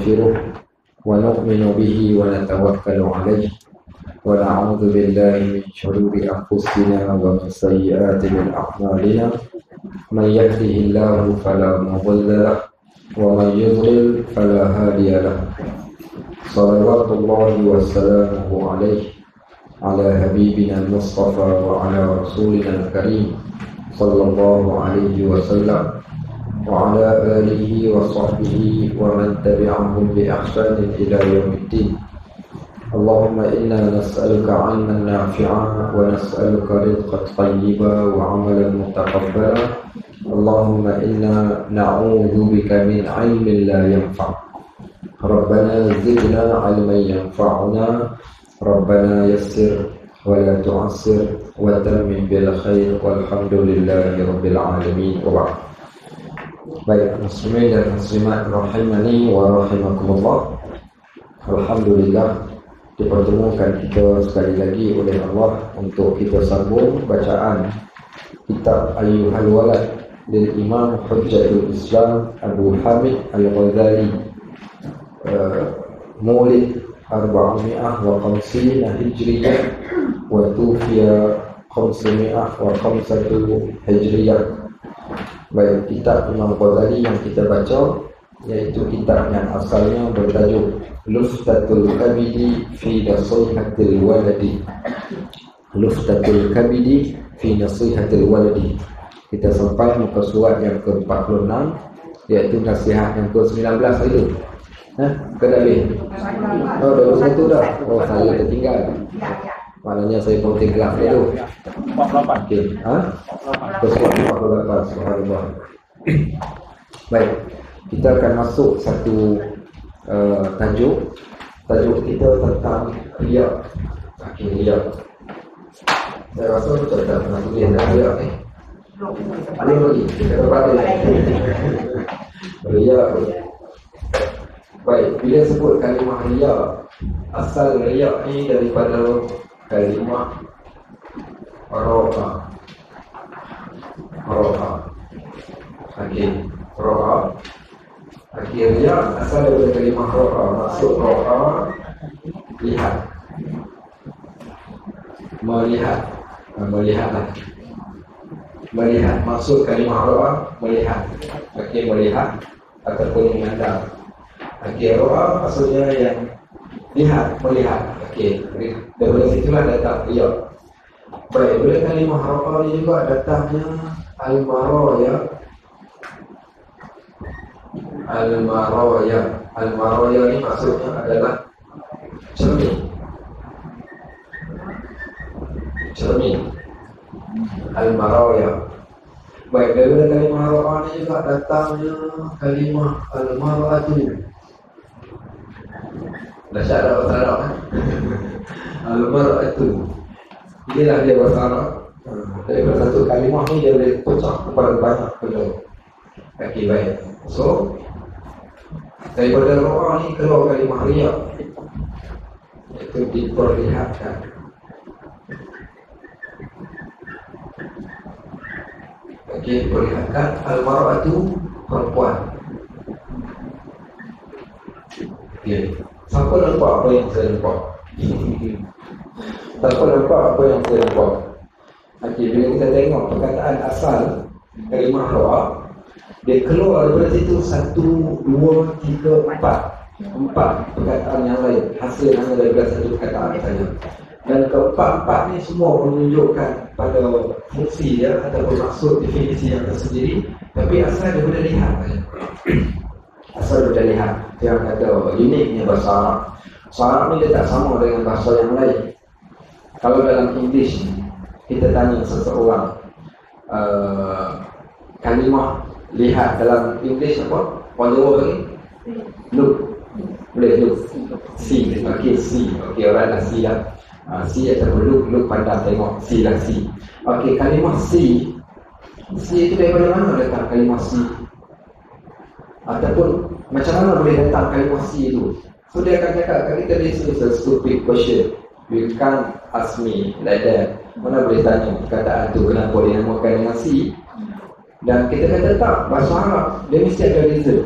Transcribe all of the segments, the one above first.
ونستغفره ونؤمن به ونتوكل عليه ونعوذ بالله من شرور أنفسنا ومن سيئات أعمالنا من يهده الله فلا مضل له ومن يضلل فلا هادي له صلوات الله وسلامه عليه على حبيبنا المصطفى وعلى رسولنا الكريم صلى الله عليه وسلم وعلى آله وصحبه ومن تبعهم بإحسان إلى يوم الدين. اللهم إنا نسألك علما نافعا ونسألك رزقا طيبا وعملا متقبلا. اللهم إنا نعوذ بك من علم لا ينفع. ربنا زدنا علما ينفعنا. ربنا يسر ولا تعسر وتمم بالخير والحمد لله رب العالمين. وبعد. Baik muslimin dan muslimat rahimani wa rahimakumullah. Alhamdulillah dipertemukan kita sekali lagi oleh Allah untuk kita sambung bacaan kitab Ayyuhal Walad dari Imam Hujjatul Islam Abu Hamid Al-Ghazali, Maulid 450 Hijriyah wa Tufiya 501 Hijriyah. Baik, kitab Imam Ghazali yang kita baca yaitu kitab yang asalnya bertajuk Luftatul Kabidi fi Nasihatil Waladi. Luftatul Kabidi fi Nasihatil Waladi. Kita sampai muka surat yang ke-46 iaitu nasihat yang ke-19 itu. Kena lebih? Oh, dah satu dah. Oh, saya tertinggal. Maknanya saya pun tinggal itu. 48. Okey. Ke-48. Subhanallah. Baik. Kita akan masuk satu tajuk kita tentang riya. Okey, riya. Saya rasa kita dah pernah tulis tentang riya ni. Ada lagi? Kita dapat riya. Baik, bila sebut kalimah riya, asal riya ni daripada kalimah roha. Okey, roha. Akhirnya asal daripada kalimah roha, maksud roha lihat, melihat. Maksud kalimah roha melihat. Okey, melihat ataupun memandang. Okey, roha maksudnya yang melihat. Okey, daripada situlah datang riya. Baik, bila kalimah roha ni juga datangnya al-maraya. Al-maraya ni maksudnya adalah cermin. Al-maraya. Baik, daripada kalimah roha ni juga datangnya kalimah al-maratu. Dah syarat bahasa Arab kan? Al-maratu. Inilah dia bahasa Arab. Daripada satu kalimah ni dia boleh pecah kepada banyak benda. Okey, baik. So, daripada roha ni keluar kalimah riya, itu diperlihatkan. Okey, diperlihatkan. Al-mar'atu perempuan. Okey, siapa nampak apa yang saya nampak? Siapa nampak apa yang saya nampak? Okey, bila kita tengok perkataan asal kalimah roha, dia keluar daripada situ 1, 2, 3, 4 perkataan yang lain. Hasil hanya daripada satu perkataan saja. Dan keempat-empat ni semua menunjukkan pada fungsi dia ataupun maksud definisi yang tersendiri. Tapi asal daripada lihat saja. Asal daripada lihat. Yang kata uniknya bahasa Arab. Bahasa Arab ni dia tak sama dengan bahasa yang lain. Kalau dalam English kita tanya seseorang kalimah lihat dalam English apa? Orang Jawa panggil look. Boleh look. See. Okey, see. Okey, orang dah see dah. See ataupun look pandang tengok. See dah see. Okey, kalimah see. See itu daripada mana datang kalimah see? Ataupun macam mana boleh datang kalimah see itu? So dia akan cakap, kita this is a stupid question. You can't ask me like that. Mana boleh tanya perkataan tu kenapa dia namakan dengan see? Dan kita kata tak, bahasa Arab dia mesti ada reason.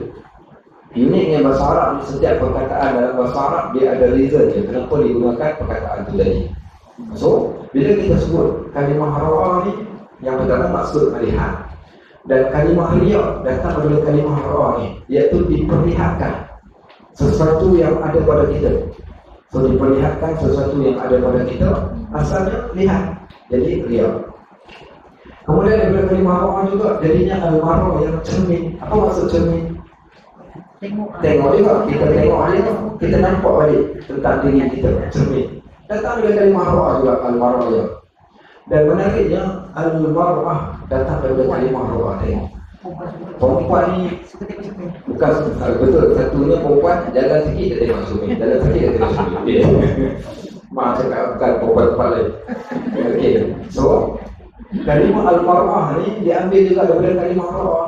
Uniknya bahasa Arab ni, setiap perkataan dalam bahasa Arab dia ada reason dia kenapa digunakan perkataan itu tadi. So, bila kita sebut kalimah ra'a ni, yang pertama maksud melihat. Dan kalimah riya datang dari kalimah ra'a ni, iaitu diperlihatkan sesuatu yang ada pada kita. So, diperlihatkan sesuatu yang ada pada kita, asalnya lihat, jadi riya. Kemudian daripada kalimah ra'a juga jadinya al-mar'a yang cermin. Apa maksud cermin? Tengok juga, kita tengok dia, kita nampak balik tentang diri kita, cermin. Datang dari kalimah ra'a juga, al-mar'a ya. Dan menariknya, al-mar'ah datang dari kalimah ra'a, tengok. Perempuan ni bukan betul, satunya perempuan jalan sikit dia tengok cermin, jalan sikit dia tengok cermin. Mak cakap bukan perempuan lain. Okey, so kalimah al-mar'ah ni diambil juga daripada kalimah ra'a.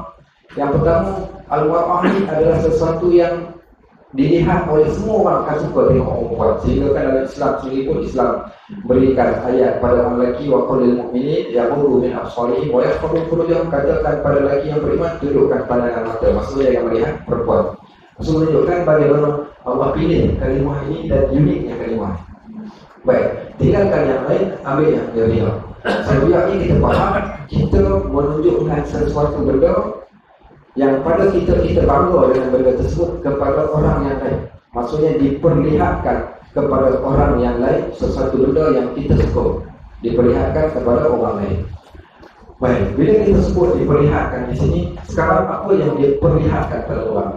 Yang pertama, al-mar'ah ni adalah sesuatu yang dilihat oleh semua orang akan suka tengok perempuan. Sehingga kan dalam Islam sendiri pun, Islam berikan ayat pada orang lelaki, wa qul lil mu'minin yaghuddu min absarihim wa yahfazu furujahum, katakan pada lelaki yang beriman tundukkan pandangan mata. Maksudnya yang melihat perempuan. Maksud menunjukkan bagaimana Allah pilih kalimah ini dan uniknya kalimah. Baik, tinggalkan yang lain, ambil yang riya. Riya ini kita faham, kita menunjukkan sesuatu benda yang pada kita bangga dengan benda tersebut kepada orang yang lain. Maksudnya diperlihatkan kepada orang yang lain sesuatu benda yang kita suka, diperlihatkan kepada orang lain. Baik, bila kita sebut diperlihatkan di sini, sekarang apa yang dia perlihatkan kepada orang?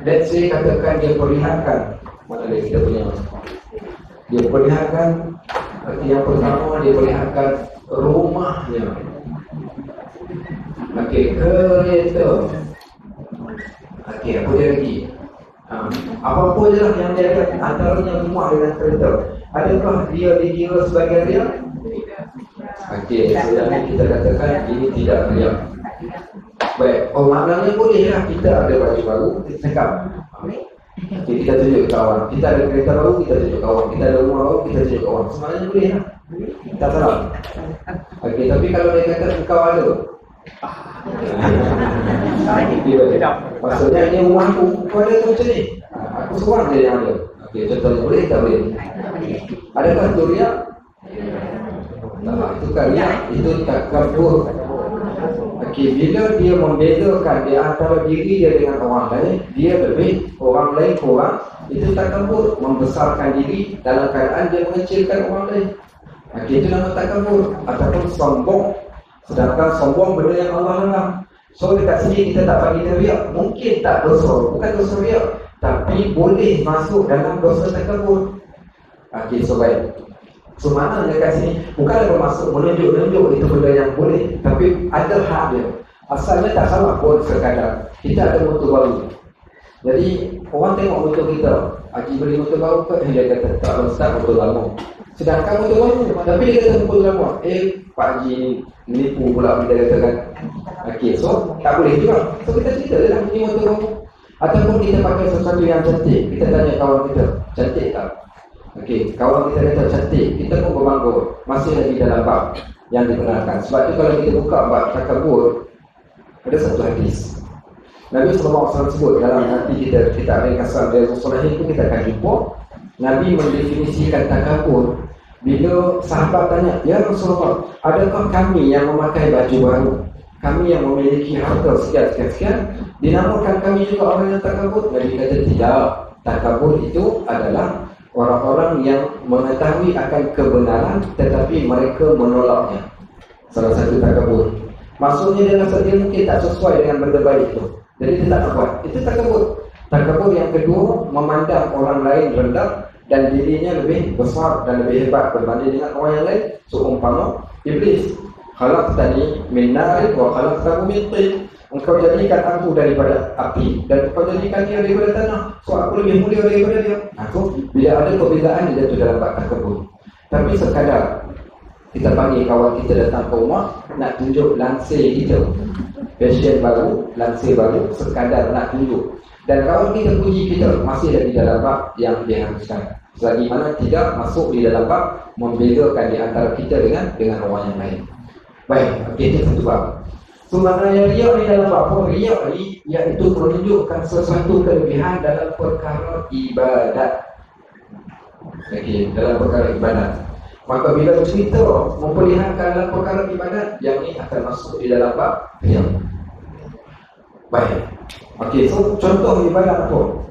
Let's say katakan dia perlihatkan, mana dia kita punya, dia perlihatkan, yang pertama dia perlihatkan rumahnya. Okey, kereta. Okey, apa dia lagi? Apa-apa je lah yang dia ada, antaranya rumah dengan kereta. Adakah dia dikira sebagai riya? Okey, sebenarnya kita katakan ini tidak riya. Baik, maknanya boleh lah kita ada baju baru, kita cakap. Okay, kita tunjuk kawan. Kita ada kereta baru, kita tunjuk kawan. Kita ada rumah baru, kita tunjuk kawan. Sebenarnya boleh lah. Tak salah. Okey, tapi kalau dia kata engkau ada, maksudnya ini rumahku, kau ada tu macam ni, aku seorang je yang ada. Okey, contohnya boleh tak boleh? Adakah itu riya? Tak, itu kan riya, itu takabur. Okey, bila dia membezakan di antara diri dia dengan orang lain, dia lebih, orang lain kurang, itu takabur, membesarkan diri dalam keadaan dia mengecilkan orang lain. Okey, itu nama takabur ataupun sombong. Sedangkan sombong benda yang Allah larang. So dekat sini kita tak bagi riya, mungkin tak dosa, bukan dosa riya, tapi boleh masuk dalam dosa takabur. Okey, so baik. So mana dekat sini bukan bermaksud menunjuk-nunjuk itu benda yang boleh, tapi ada hak dia. Asalnya tak salah pun, sekadar kita ada motor baru. Jadi orang tengok motor kita, Haji beli motor baru ke? Dia kata tak ustaz, motor lama. Sedangkan motor baru, tapi dia kata motor lama. Pak Haji menipu pula, kita katakan. Okey, so tak boleh juga. So kita cerita je lah, ini motor baru. Ataupun kita pakai sesuatu yang cantik, kita tanya kawan kita, cantik tak? Okey, kawan kita kata cantik, kita pun berbangga, masih lagi dalam bab yang dibenarkan. Sebab tu kalau kita buka bab takabur, ada satu hadis Nabi SAW sebut dalam, nanti kita ringkasan dari Rasulullah itu kita akan jumpa Nabi mendefinisikan takabur. Bila sahabat tanya, ya Rasulullah, adakah kami yang memakai baju baru, kami yang memiliki harta sekian-sekian, dinamakan kami juga orang yang takabur? Nabi kata tidak. Takabur itu adalah orang-orang yang mengetahui akan kebenaran tetapi mereka menolaknya. Salah satu takabur. Maksudnya dia rasa dia mungkin tak sesuai dengan benda baik itu, jadi dia tak buat. Itu takabur. Takabur yang kedua, memandang orang lain rendah dan dirinya lebih besar dan lebih hebat berbanding dengan orang yang lain. Seumpama iblis, khalaqtani min narin wa khalaqtahu min tin. Engkau jadikan aku daripada api dan engkau jadikan dia daripada tanah. So aku lebih mulia daripada dia. Aku bila ada perbezaan dia jatuh dalam bab takabur. Tapi sekadar kita panggil kawan kita datang ke rumah, nak tunjuk lansir kita, fashion baru, lansir baru, sekadar nak tunjuk. Dan kawan kita puji kita, masih lagi dalam bab yang diharuskan. Selagi mana tidak masuk di dalam bab membezakan di antara kita dengan orang yang lain. Baik, okay, itu satu bab. So Sebenarnya riak ni dalam apa? Riak ni iaitu menunjukkan sesuatu kelebihan dalam perkara ibadat. Okey, dalam perkara ibadat. Maka bila cerita memperlihatkan dalam perkara ibadat, yang ini akan masuk di dalam bab riak. Baik. Okey, so contoh ibadat apa?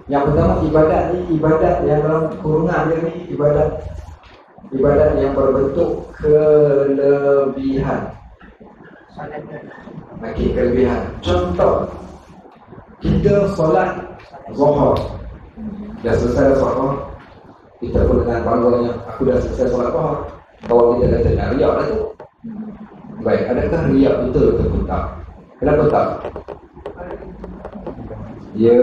Yang pertama, ibadat ni ibadat yang dalam kurungan dia ni ibadat yang berbentuk kelebihan. Okey, kelebihan. Contoh, kita solat Zuhur. Dah selesai solat Zuhur. Kita pun dengan bangganya, aku dah selesai solat Zuhur. Kawan kita kata, nak riak dah tu. Baik, adakah riak itu ataupun tak? Kenapa tak? Ya,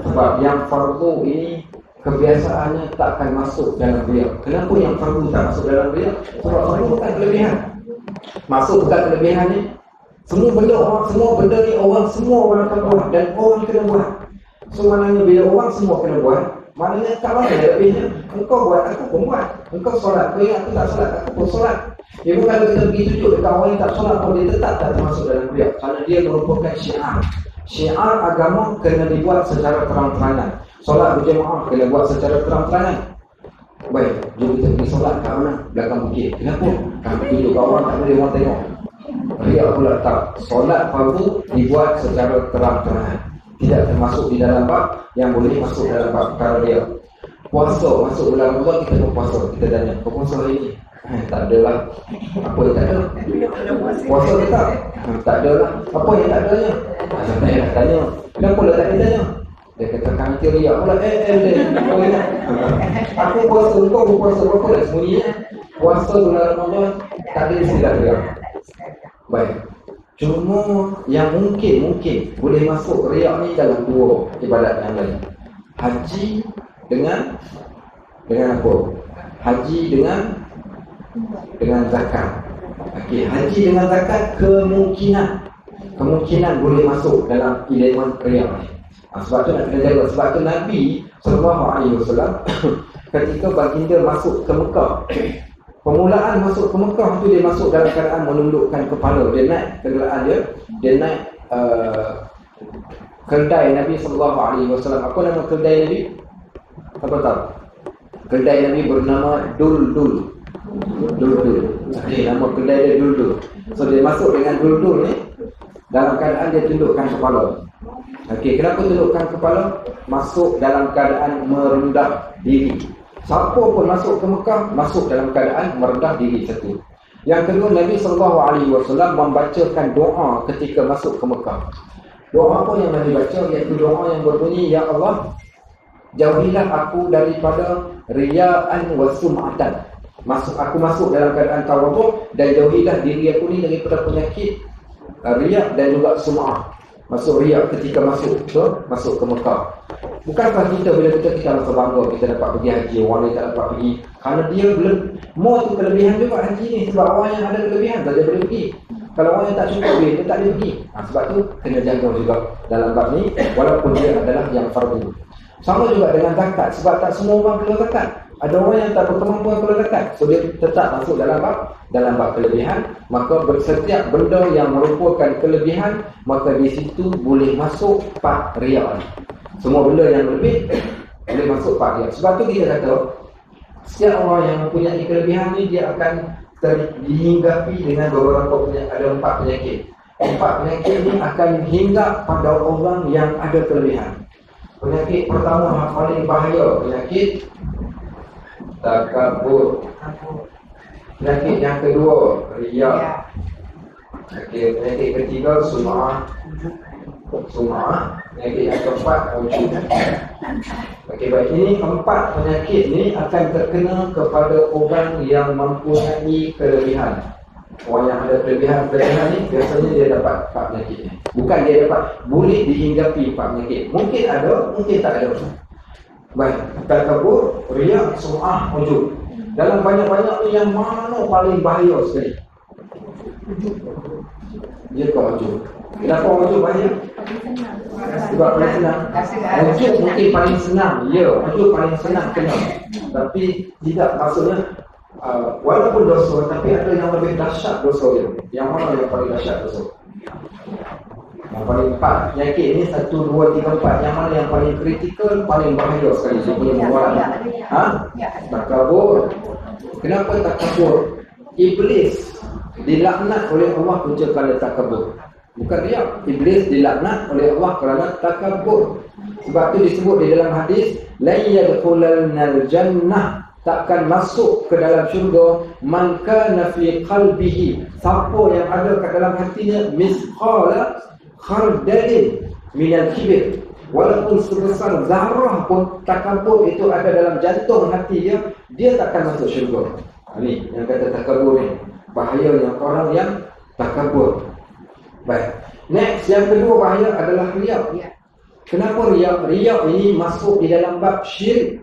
sebab yang fardu ini kebiasaannya tak akan masuk dalam riak. Kenapa yang fardu tak masuk dalam riak? Sebab fardu bukan kelebihan. Masuk bukan kelebihan ni. Semua benda ni semua orang akan buat dan orang kena buat. So maknanya bila orang semua kena buat, maknanya tak mana lebihnya. Engkau buat, aku pun buat. Engkau solat, kau ingat aku tak solat, aku pun solat. Dia bukan kalau kita pergi tunjuk dekat orang yang tak solat pun dia tetap tak termasuk dalam riak. Kerana dia merupakan syiar. Syiar agama kena dibuat secara terang-terangan. Solat berjemaah kena buat secara terang-terangan. Baik, jom kita pergi solat kat mana? Belakang bukit. Kenapa? Kami tunjuk kat orang tak boleh orang tengok. Riak pula tak. Solat fardu dibuat secara terang-terangan. Tidak termasuk di dalam bab yang boleh masuk dalam bab perkara riak. Puasa, masuk bulan Ramadan kita berpuasa. Kita tanya, kau puasa hari ni? Tak adalah. Apa yang tak ada? Puasa ke tak? Tak adalah. Apa yang tak adanya? Macam tak nak tanya. Kenapa lah tak ada tanya? Dia kata kanti riak pula. Aku puasa, kau berpuasa berapa dah semuanya? Puasa bulan Ramadan tak ada istilah riak. Baik. Cuma yang mungkin boleh masuk riak ni dalam dua ibadat yang lain. Haji dengan apa? Haji dengan zakat. Okey, haji dengan zakat kemungkinan boleh masuk dalam elemen riak ni. Sebab tu nak kena jaga. Sebab tu Nabi SAW ketika baginda masuk ke Mekah, permulaan masuk ke Mekah tu dia masuk dalam keadaan menundukkan kepala. Dia naik kenderaan dia naik keldai Nabi SAW. Apa nama keldai Nabi? Apa tahu? Keldai Nabi bernama Duldul. Okey, nama kedai dia Duldul. So dia masuk dengan Duldul ni dalam keadaan dia tundukkan kepala. Okey, kenapa tundukkan kepala? Masuk dalam keadaan merendah diri. Siapa pun masuk ke Mekah, masuk dalam keadaan merendah diri satu. Yang kedua, Nabi SAW membacakan doa ketika masuk ke Mekah. Doa apa yang Nabi baca? Iaitu doa yang berbunyi, Ya Allah, jauhilah aku daripada riya'an wa sum'atan. Aku masuk dalam keadaan tawaduk dan jauhilah diri aku ni daripada penyakit riak dan juga sum'ah. Masuk riak ketika masuk ke Mekah. Bukankah kita bila kita rasa bangga kita dapat pergi haji, orang lain tak dapat pergi? Kerana dia belum mau tu kelebihan juga haji ni. Sebab orang yang ada kelebihan saja boleh pergi. Kalau orang yang tak cukup duit, dia tak boleh pergi. Sebab tu kena jaga juga dalam bab ni, walaupun dia adalah yang fardu. Sama juga dengan zakat. Sebab tak semua orang keluar zakat. Ada orang yang tak berkemampuan keluar zakat. So dia tetap masuk dalam bab kelebihan. Maka setiap benda yang merupakan kelebihan, maka di situ boleh masuk bab riak. Semua benda yang lebih boleh masuk bab riak. Sebab tu kita kata setiap orang yang mempunyai kelebihan ni dia akan dihinggapi dengan beberapa penyakit. Ada 4 penyakit. 4 penyakit ni akan hinggap pada orang yang ada kelebihan. Penyakit pertama yang paling bahaya, penyakit takabur. Penyakit yang kedua, riak. Okey, penyakit ketiga, sum'ah. Penyakit yang keempat, ujub. Okey, baik, ini 4 penyakit ni akan terkena kepada orang yang mempunyai kelebihan. Orang yang ada kelebihan ni biasanya dia dapat 4 penyakit ni. Bukan dia dapat, boleh dihinggapi 4 penyakit. Mungkin ada, mungkin tak ada. Baik, takabur, riak, sum'ah, ujub. Dalam banyak-banyak ni yang mana paling bahaya sekali? Dia kau ujub. Kenapa ujub banyak? Sebab paling senang. Ujub mungkin paling senang. Ya, ujub paling senang kena. Tapi tidak, maksudnya Walaupun dosa, tapi ada yang lebih dahsyat dosa dia. Yang mana yang paling dahsyat dosa? Yang paling 4 penyakit ni 1, 2, 3, 4. Yang mana yang paling kritikal, paling bahaya sekali dia punya membuat. Takabur. Kenapa takabur? Iblis dilaknat oleh Allah punca kerana takabur. Bukan dia. Iblis dilaknat oleh Allah kerana takabur. Sebab tu disebut di dalam hadis, la yadkhulunal jannah, takkan masuk ke dalam syurga man kana fi qalbihi, siapa yang ada kat dalam hatinya misqala khardalin minal kibir, walaupun sebesar zarah pun takabur itu ada dalam jantung hati dia, dia takkan masuk syurga. Ni yang kata takabur ni, bahayanya orang yang takabur. Baik. Next, yang kedua bahaya adalah riya. Kenapa riya? Riya ini masuk di dalam bab syirik.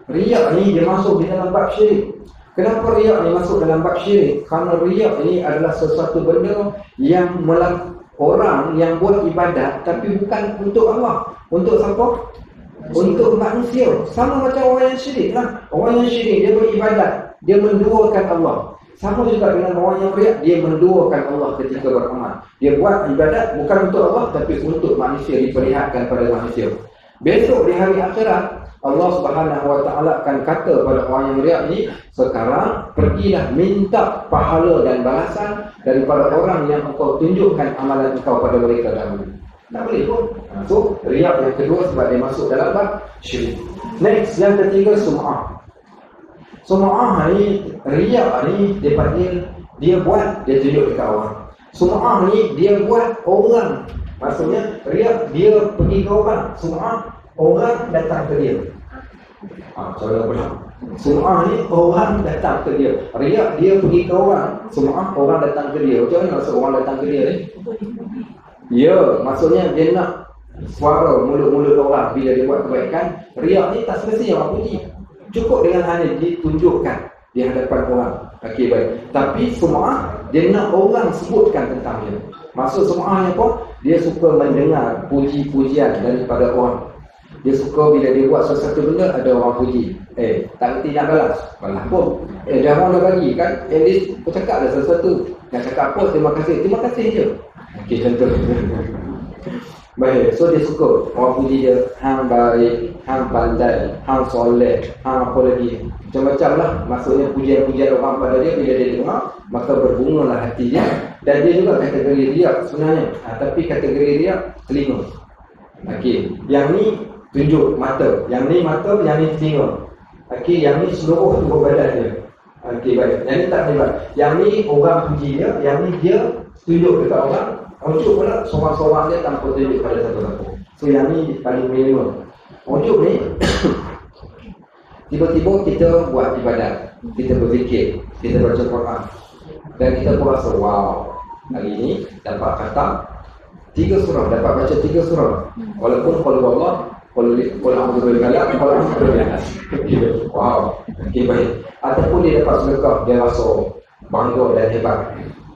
Riya ni dia masuk di dalam bab syirik. Kenapa riya ni masuk dalam bab syirik? Kerana riya ini adalah sesuatu benda yang orang yang buat ibadat tapi bukan untuk Allah. Untuk siapa? Untuk manusia. Sama macam orang yang syirik lah. Orang yang syirik dia beribadat, dia menduakan Allah. Sama juga dengan orang yang riya, dia menduakan Allah ketika beramal. Dia buat ibadat bukan untuk Allah tapi untuk manusia, diperlihatkan pada manusia. Besok di hari akhirat Allah Subhanahu Wa Taala akan kata pada orang yang riya ini, sekarang pergilah minta pahala dan balasan daripada orang yang engkau tunjukkan amalan engkau pada mereka dahulu. Tak boleh pun. So riya yang kedua sebab dia masuk dalam bab syirik. Next, yang ketiga sum'ah. Sum'ah ni, riya ni dia panggil, dia buat, dia tunjuk dekat orang. Sum'ah ni dia buat orang. Maksudnya riya dia pergi ke orang. Sum'ah orang datang ke dia. Cara pula. Sum'ah ni orang datang ke dia. Riya dia pergi ke orang. Sum'ah orang datang ke dia. Macam mana maksud orang datang ke dia ni? Ya, maksudnya dia nak suara mulut-mulut orang bila dia buat kebaikan. Riya ni tak semestinya orang puji. Cukup dengan hanya ditunjukkan di hadapan orang. Okey, baik. Tapi sum'ah dia nak orang sebutkan tentang dia. Maksud sum'ah ni apa? Dia suka mendengar puji-pujian daripada orang. Dia suka bila dia buat sesuatu benda ada orang puji. Tak kerti nak balas. Balas pun. Dah orang dah bagi kan. At least aku cakap dah sesuatu. Nak cakap apa? Terima kasih. Terima kasih je. Okey, contoh. Baik, so dia suka orang puji dia, hang baik, hang pandai, hang soleh, hang apa lagi, macam-macam lah. Maksudnya pujian-pujian orang pada dia, bila dia dengar maka berbungalah hati dia. Dan dia juga kategori riak sebenarnya, tapi kategori riak telinga. Okey, yang ni tunjuk mata, yang ni mata, yang ni telinga. Okey, yang ni seluruh tubuh badan dia. Okey, baik, yang ni tak terlibat. Yang ni orang puji dia, yang ni dia tunjuk dekat orang. Ujuk pula seorang-seorang dia tanpa tunjuk pada satu-satu. So yang ni paling minimum. Ujuk ni tiba-tiba kita buat ibadat, kita berzikir, kita baca Quran, dan kita pun rasa wow, hari ni dapat khatam 3 surah, dapat baca 3 surah. Walaupun kalau Allah kalau alhamdulillah kalau alhamdulillah. Wow. Okey, baik. Ataupun dia dapat sedekah, dia rasa bangga dan hebat.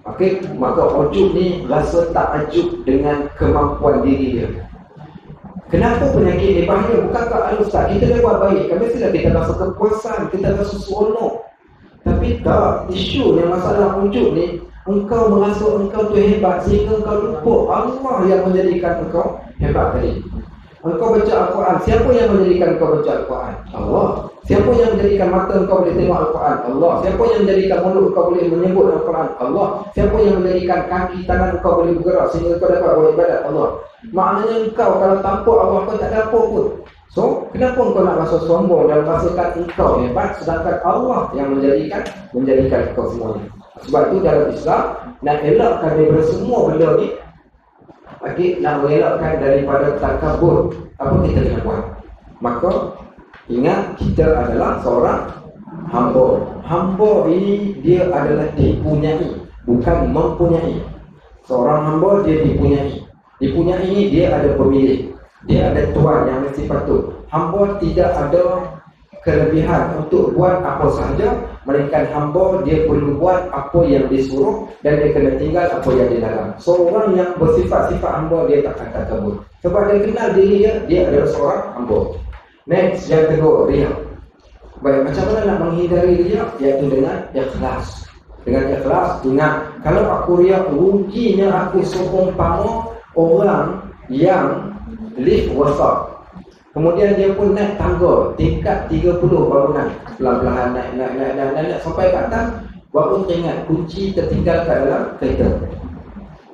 Okey, maka ujub ni rasa takjub dengan kemampuan diri dia. Kenapa penyakit ni bahaya? Bukankah Ustaz, kita dah buat baik, kan mestilah kita rasa kepuasan, kita rasa seronok. Tapi tak, isu yang masalah ujub ni, engkau merasa engkau tu hebat sehingga engkau lupa Allah yang menjadikan engkau hebat tadi. Engkau baca Al-Quran, siapa yang menjadikan engkau baca Al-Quran? Allah. Siapa yang menjadikan mata engkau boleh tengok Al-Quran? Allah. Siapa yang menjadikan mulut engkau boleh menyebut Al-Quran? Allah. Siapa yang menjadikan kaki tangan engkau boleh bergerak sehingga engkau dapat buat ibadat? Allah. Maknanya engkau kalau tanpa Allah kau tak ada apa pun. So, kenapa engkau nak rasa sombong dan merasakan engkau hebat sedangkan Allah yang menjadikan engkau semuanya? Sebab itu dalam Islam nak elakkan daripada semua benda ni. Okey, nak mengelakkan daripada takabur, apa kita kena buat? Maka ingat kita adalah seorang hamba. Hamba ini dia adalah dipunyai, bukan mempunyai. Seorang hamba dia dipunyai. Dipunyai ini dia ada pemilik. Dia ada tuan yang mesti patuh. Hamba tidak ada kelebihan untuk buat apa sahaja, melainkan hamba dia perlu buat apa yang disuruh dan dia kena tinggal apa yang dilarang. Seorang yang bersifat-sifat hamba dia takkan takabur. Sebab dia kenal diri dia adalah seorang hamba. Next, yang kedua, riya. Baik, macam mana nak menghindari riak? Iaitu dengan ikhlas. Dengan ikhlas, ingat, kalau aku riak, ruginya aku seumpama orang yang lift rosak. Kemudian dia pun naik tangga tingkat 30 baru naik. Perlahan-lahan naik sampai ke atas, baru teringat kunci tertinggal kat dalam kereta.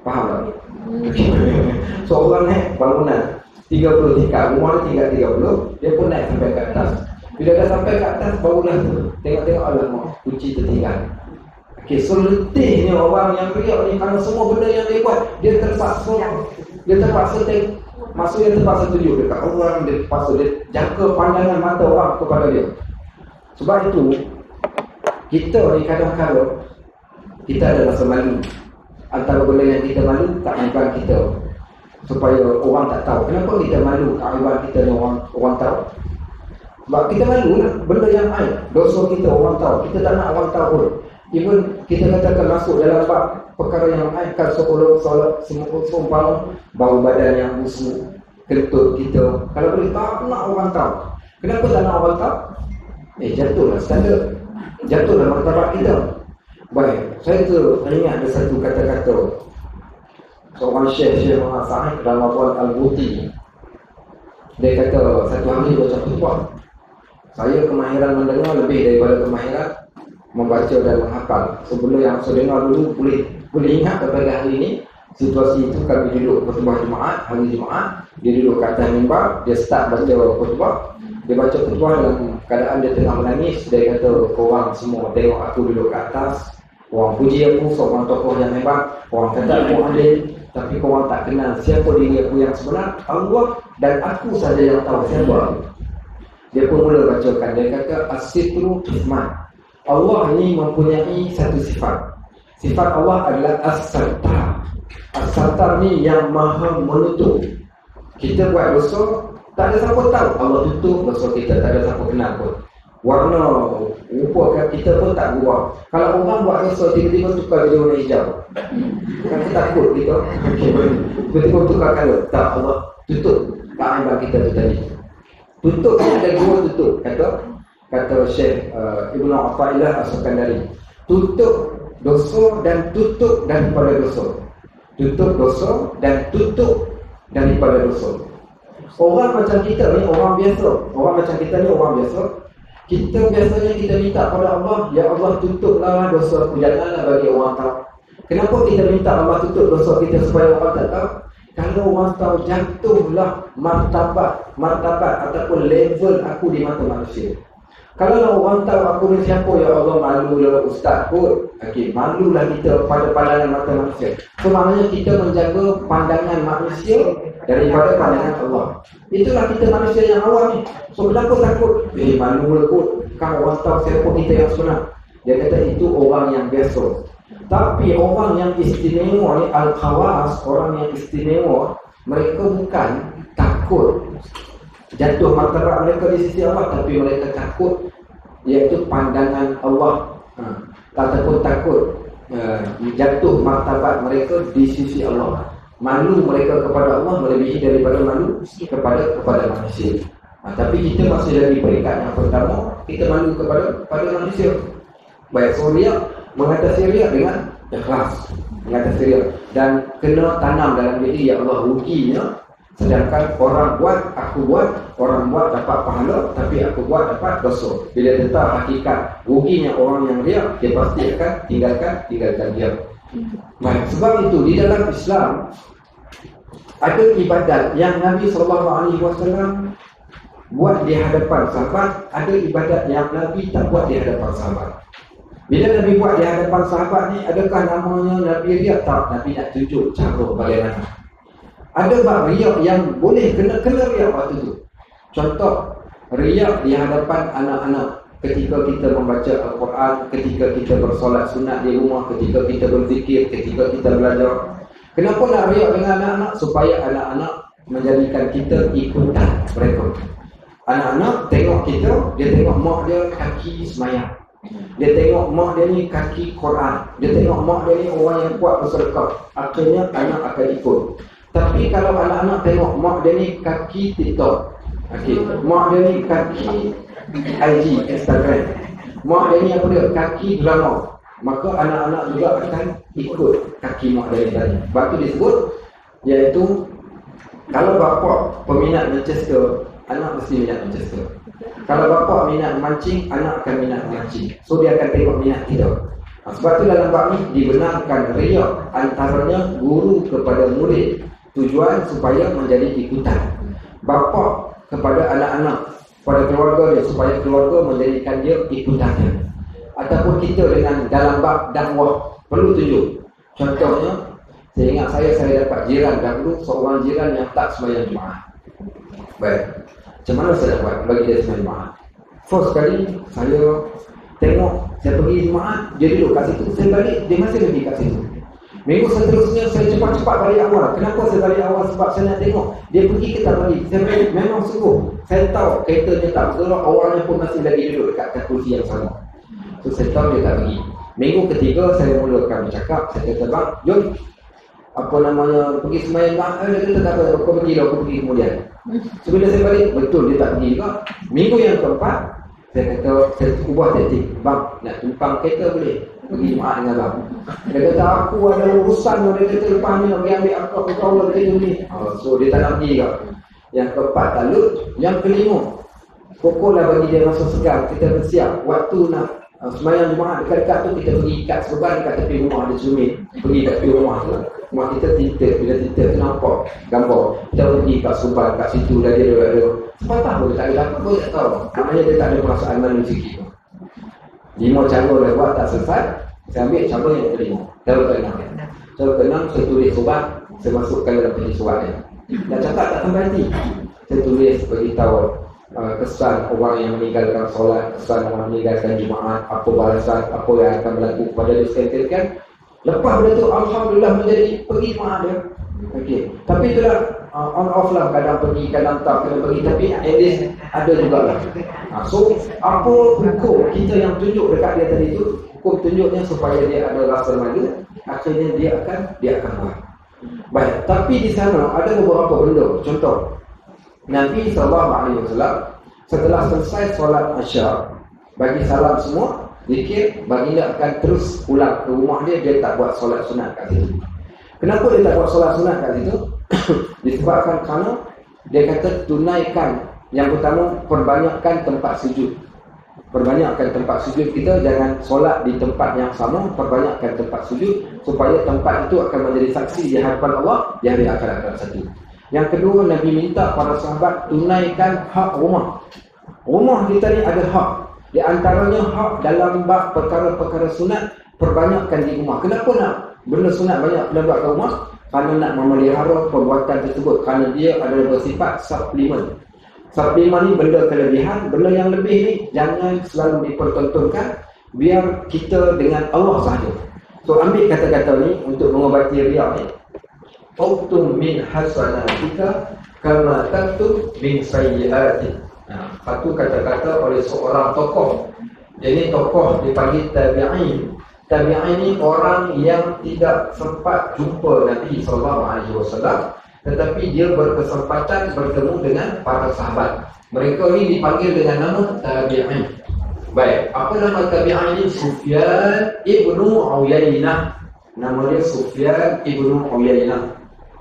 Faham tak? Seorang naik bangunan 30 tingkat, rumah dia tingkat 30, dia pun naik sampai ke atas. Bila dah sampai ke atas, barulah tu tengok-tengok, alamak, kunci tertinggal. Okey, so letihnya orang yang riak ni, kerana semua benda yang dia buat, dia terpaksa maksudnya terpaksa tunjuk dekat orang, dia terpaksa dia jangka pandangan mata orang kepada dia. Sebab itu kita ni kadang-kadang kita ada rasa malu. Antara benda yang kita malu, keaiban kita, supaya orang tak tahu. Kenapa kita malu keaiban kita ni orang tahu? Sebab kita malu lah benda yang aib, dosa kita orang tahu. Kita tak nak orang tahu pun. Even kita katakan masuk dalam bab perkara yang aib, kan solat seumpama bau badan yang busuk, kentut kita, kalau boleh tak nak orang tahu. Kenapa tak nak orang tahu? Jatuhlah standard, jatuhlah martabat kita. Baik, saya tu teringat ada satu kata-kata seorang Syekh Muhammad Sa'id Ramadan Al-Buti. Dia kata satu hari baca khutbah, saya kemahiran mendengar lebih daripada kemahiran membaca dan menghafal. Sebelum yang saya dengar dulu, boleh ingat kepada hari ini, situasi itu kami duduk khutbah Jumaat, hari Jumaat, dia duduk kat atas mimbar, dia start baca khutbah. Dia baca khutbah dalam keadaan dia tengah menangis. Dia kata, korang semua tengok aku duduk kat atas, orang puji aku seorang tokoh yang hebat, orang kata aku adil, tapi korang tak kenal siapa diri aku yang sebenar. Allah dan aku saja yang tahu siapa aku. Dia pun mula bacakan, dia kata as-sitru qisman. Allah ini mempunyai satu sifat. Sifat Allah adalah as-sattar. As-sattar ni yang maha menutup. Kita buat dosa, tak ada siapa tahu, Allah tutup dosa kita, tak ada siapa kenal pun. Warna rupa kita pun tak berubah. Kalau orang buat dosa tiba-tiba tukar jadi warna hijau, kan kita takut kita. Tiba-tiba tukar color, tak, Allah tutup keaiban kita tu tadi. Tutup ni ada dua tutup, kata Syekh Ibnu Athaillah As-Sakandari. Tutup dosa dan tutup daripada dosa. Tutup dosa dan tutup daripada dosa. Orang macam kita ni orang biasa. Orang macam kita ni orang biasa. Kita biasanya kita minta kepada Allah, ya Allah tutuplah dosa aku, janganlah bagi orang tahu. Kenapa kita minta Allah tutup dosa kita supaya orang tak tahu? Kalau orang tahu, jatuhlah martabat ataupun level aku di mata manusia. Kalau orang tahu aku ni siapa, ya Allah, malulah ustaz pun. Okey, malulah kita pada pandangan mata manusia. So maknanya kita menjaga pandangan manusia daripada pandangan Allah. Itulah kita manusia yang awam ni. So kenapa takut? Malulah kot, kan orang tahu siapa kita yang sebenar. Dia kata itu orang yang biasa. Tapi orang yang istimewa ni, al-khawas, orang yang istimewa, mereka bukan takut jatuh martabat mereka di sisi Allah, tapi mereka takut iaitu pandangan Allah. Ataupun takut jatuh martabat mereka di sisi Allah. Malu mereka kepada Allah melebihi daripada malu kepada manusia. Tapi kita masih dari peringkat yang pertama, kita malu kepada manusia. Baik, so riak, mengatasi riak dengan ikhlas, mengatasi riak, dan kena tanam dalam diri, ya Allah, ruginya. Sedangkan orang buat, aku buat, orang buat dapat pahala, tapi aku buat dapat dosa. Bila dia tahu hakikat ruginya orang yang riak, dia pasti akan tinggalkan dia. Baik, sebab itu di dalam Islam ada ibadat yang Nabi SAW buat di hadapan sahabat, ada ibadat yang Nabi tak buat di hadapan sahabat. Bila Nabi buat di hadapan sahabat ni, adakah namanya Nabi riak? Tak, Nabi nak tunjuk cara bagaimana. Ada bab riak yang boleh kena riak waktu tu. Contoh, riak di hadapan anak-anak ketika kita membaca Al-Quran, ketika kita bersolat sunat di rumah, ketika kita berzikir, ketika kita belajar. Kenapa nak riak dengan anak-anak? Supaya anak-anak menjadikan kita ikutan mereka. Anak-anak tengok kita, dia tengok mak dia kaki semayang, dia tengok mak dia ni kaki Quran, dia tengok mak dia ni orang yang kuat bersedekah. Akhirnya anak akan ikut. Tapi kalau anak-anak tengok mak dia ni kaki TikTok, mak dia ni kaki IG, Instagram. Mak dia ni apa dia? Kaki drama. Maka anak-anak juga akan ikut kaki mak dia tadi. Sebab tu disebut, iaitu kalau bapa peminat Manchester, anak mesti minat Manchester. Kalau bapa minat mancing, anak akan minat mancing. So dia akan tengok minat kita. Sebab tu dalam bab ni dibenarkan riak antaranya guru kepada murid, tujuan supaya menjadi ikutan. Bapa kepada anak-anak, pada keluarga dia, supaya keluarga menjadikan dia ikutannya. Ataupun kita dengan dalam bab dakwah perlu tunjuk. Contohnya, saya ingat saya dapat jiran dahulu, seorang jiran yang tak sembahyang Jumaat. Baik, macam mana saya dapat bagi dia sembahyang Jumaat? First kali saya tengok, saya pergi Jumaat, dia duduk kat situ, saya balik, dia masih lagi kat situ. Minggu seterusnya saya cepat-cepat balik awal. Kenapa saya balik awal? Sebab saya nak tengok dia pergi ke tak pergi. Saya balik, memang sungguh saya tahu keretanya tak bergerak, awalnya pun masih lagi duduk dekat kursi yang sama. So saya tahu dia tak pergi. Minggu ketiga saya mulakan bercakap, saya kata, bang, jom apa namanya, pergi sembahyang bang. Dia kata tak apa, kau pergi lah, aku pergi kemudian. So bila saya balik, betul dia tak pergi juga. Minggu yang keempat saya kata, saya ubah taktik, bang nak tumpang kereta boleh? Pergi Jumaat dengan bang. Dia kata aku ada urusan. Dia kata lepas ni nak pergi ambil aku tahu lah kereta ni. So dia tak nak pergi juga. Yang keempat talut. Yang kelima, pokok lah bagi dia rasa segar. Kita bersiap waktu nak sembahyang Jumaat dekat-dekat tu, kita pergi ikat serban dekat tepi rumah ada cermin. Pergi kat tepi rumah tu, rumah kita tinta. Bila tinta tu nampak gambar, kita pergi kat serban kat situ. Dah dia ada sepatah pun tak ada apa pun tak tahu. Namanya dia tak ada perasaan malu sikit. 5 cara dah buat tak selesai. Saya ambil cara yang kelima, cara keenam. Cara keenam, saya tulis surat, saya masukkan dalam peti surat dia. Dah cakap tak sampai hati, saya tulis beritahu kesan orang yang meninggalkan solat, kesan orang meninggalkan Jumaat, apa balasan, apa yang akan berlaku kepada dia sekalian. Lepas benda tu, alhamdulillah menjadi pergi Jumaat dia. Okey. Tapi itulah on off lah, kadang pergi, kadang tak, kadang pergi, tapi at least ada jugalah. So apa hukum kita yang tunjuk dekat dia tadi tu, hukum tunjuknya supaya dia ada rasa malu, akhirnya dia akan buat. Baik, tapi di sana ada beberapa benda. Contoh, Nabi SAW setelah selesai solat Isya, bagi salam semua, zikir, baginda akan terus pulang ke rumah dia. Dia tak buat solat sunat kat situ. Kenapa dia tak buat solat sunat kat situ? Disebabkan kerana dia kata tunaikan. Yang pertama, perbanyakkan tempat sujud. Perbanyakkan tempat sujud kita, jangan solat di tempat yang sama, perbanyakkan tempat sujud supaya tempat itu akan menjadi saksi di hadapan Allah di hari akhirat satu. Yang kedua, Nabi minta para sahabat tunaikan hak rumah. Rumah kita ni ada hak. Di antaranya hak dalam bab perkara-perkara sunat, perbanyakkan di rumah. Kenapa nak benda sunat banyak kena buat kat rumah? Kerana nak memelihara perbuatan tersebut, kerana dia adalah bersifat suplemen. Suplemen ni benda kelebihan. Benda yang lebih ni jangan selalu dipertontonkan, biar kita dengan Allah sahaja. So ambil kata-kata ni untuk mengobati riak ni. Uktum min hasanatika kama taktum min sayyiatik. Satu kata-kata oleh seorang tokoh. Jadi tokoh dipanggil tabi'in. Tabi'in ni orang yang tidak sempat jumpa Nabi SAW, tetapi dia berkesempatan bertemu dengan para sahabat. Mereka ni dipanggil dengan nama tabi'in. Baik, apa nama tabi'in ini? Sufyan ibnu Uyainah. Nama dia Sufyan ibnu Uyainah.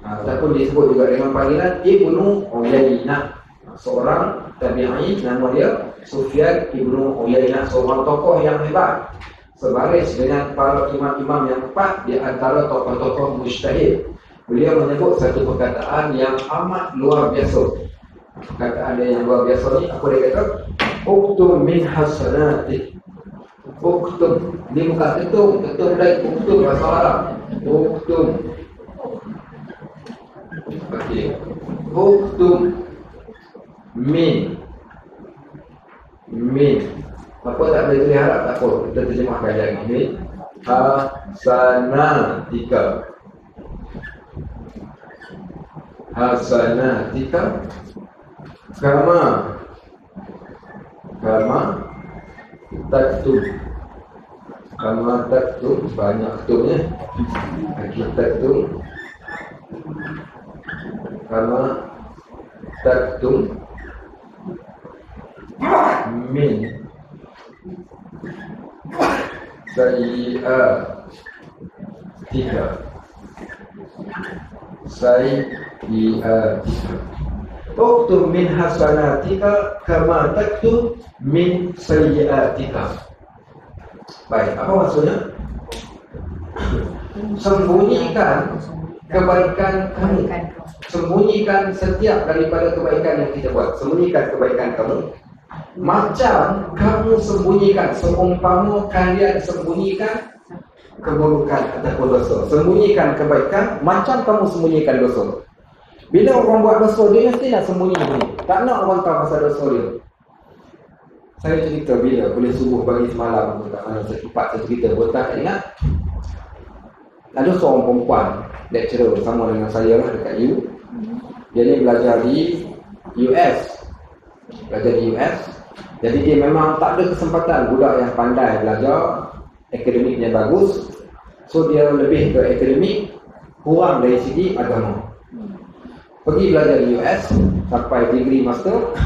Ataupun disebut juga dengan panggilan Ibnu Uyainah. Seorang tabi'in, nama dia Sufyan ibnu Uyainah, seorang tokoh yang hebat, sebaris dengan para imam-imam yang tepat di antara tokoh-tokoh mujtahid. Beliau menyebut satu perkataan yang amat luar biasa. Perkataan dia yang luar biasa ni, apa dia kata? Uktum min hasanatik. Uktum, dia bukan ketum dan uktum bahasa Arab. Uktum. Okey. Uktum min. Apa tak boleh tulis Arab tak apa, kita terjemahkan lagi. Min hasanatika kama taktum banyak ketumnya. Taktum kama taktum min sayyi'atika. Sayyi'atika. Uktub min hasanatika kama taktub min sayyi'atika. Baik, apa maksudnya? Sembunyikan kebaikan kamu. Sembunyikan setiap daripada kebaikan yang kita buat. Sembunyikan kebaikan kamu. Macam kamu sembunyikan, seumpama kalian sembunyikan keburukan ataupun dosa. Sembunyikan kebaikan macam kamu sembunyikan dosa. Bila orang buat dosa, dia mesti nak sembunyi. Tak nak orang tahu pasal dosa dia. Saya cerita bila boleh subuh pagi semalam, tak mana saya cerita, buat tak ingat. Ada seorang perempuan lecturer sama dengan saya lah dekat U. Dia ni belajar di US. Jadi dia memang tak ada kesempatan budak yang pandai belajar, akademiknya bagus. So dia lebih ke akademik, kurang dari segi agama. Pergi belajar di US sampai degree master,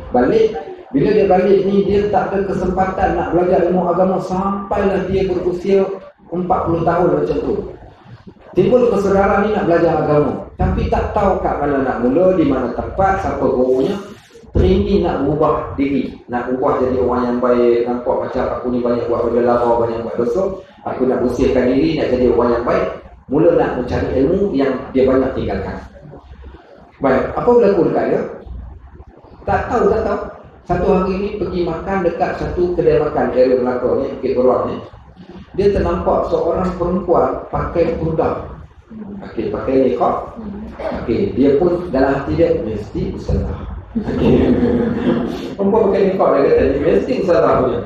balik. Bila dia balik ni, dia tak ada kesempatan nak belajar ilmu agama sampailah dia berusia 40 tahun macam tu. Timbul kesedaran ni nak belajar agama, tapi tak tahu kat mana nak mula, di mana tempat, siapa gurunya. Teringin nak ubah diri, nak ubah jadi orang yang baik. Nampak macam aku ni banyak buat benda lama, banyak buat dosa. Aku nak bersihkan diri, nak jadi orang yang baik. Mula nak mencari ilmu yang dia banyak tinggalkan. Baik, apa berlaku dekat dia? Tak tahu. Satu hari ni pergi makan dekat satu kedai makan area Melaka ni, Bukit Beruang ni. Dia ternampak seorang perempuan pakai pudar. Okey, pakai niqab. Okey, dia pun dalam hati dia mesti ustazah. Okey. Perempuan pakai niqab, dia kata ni mesti ustazah punya.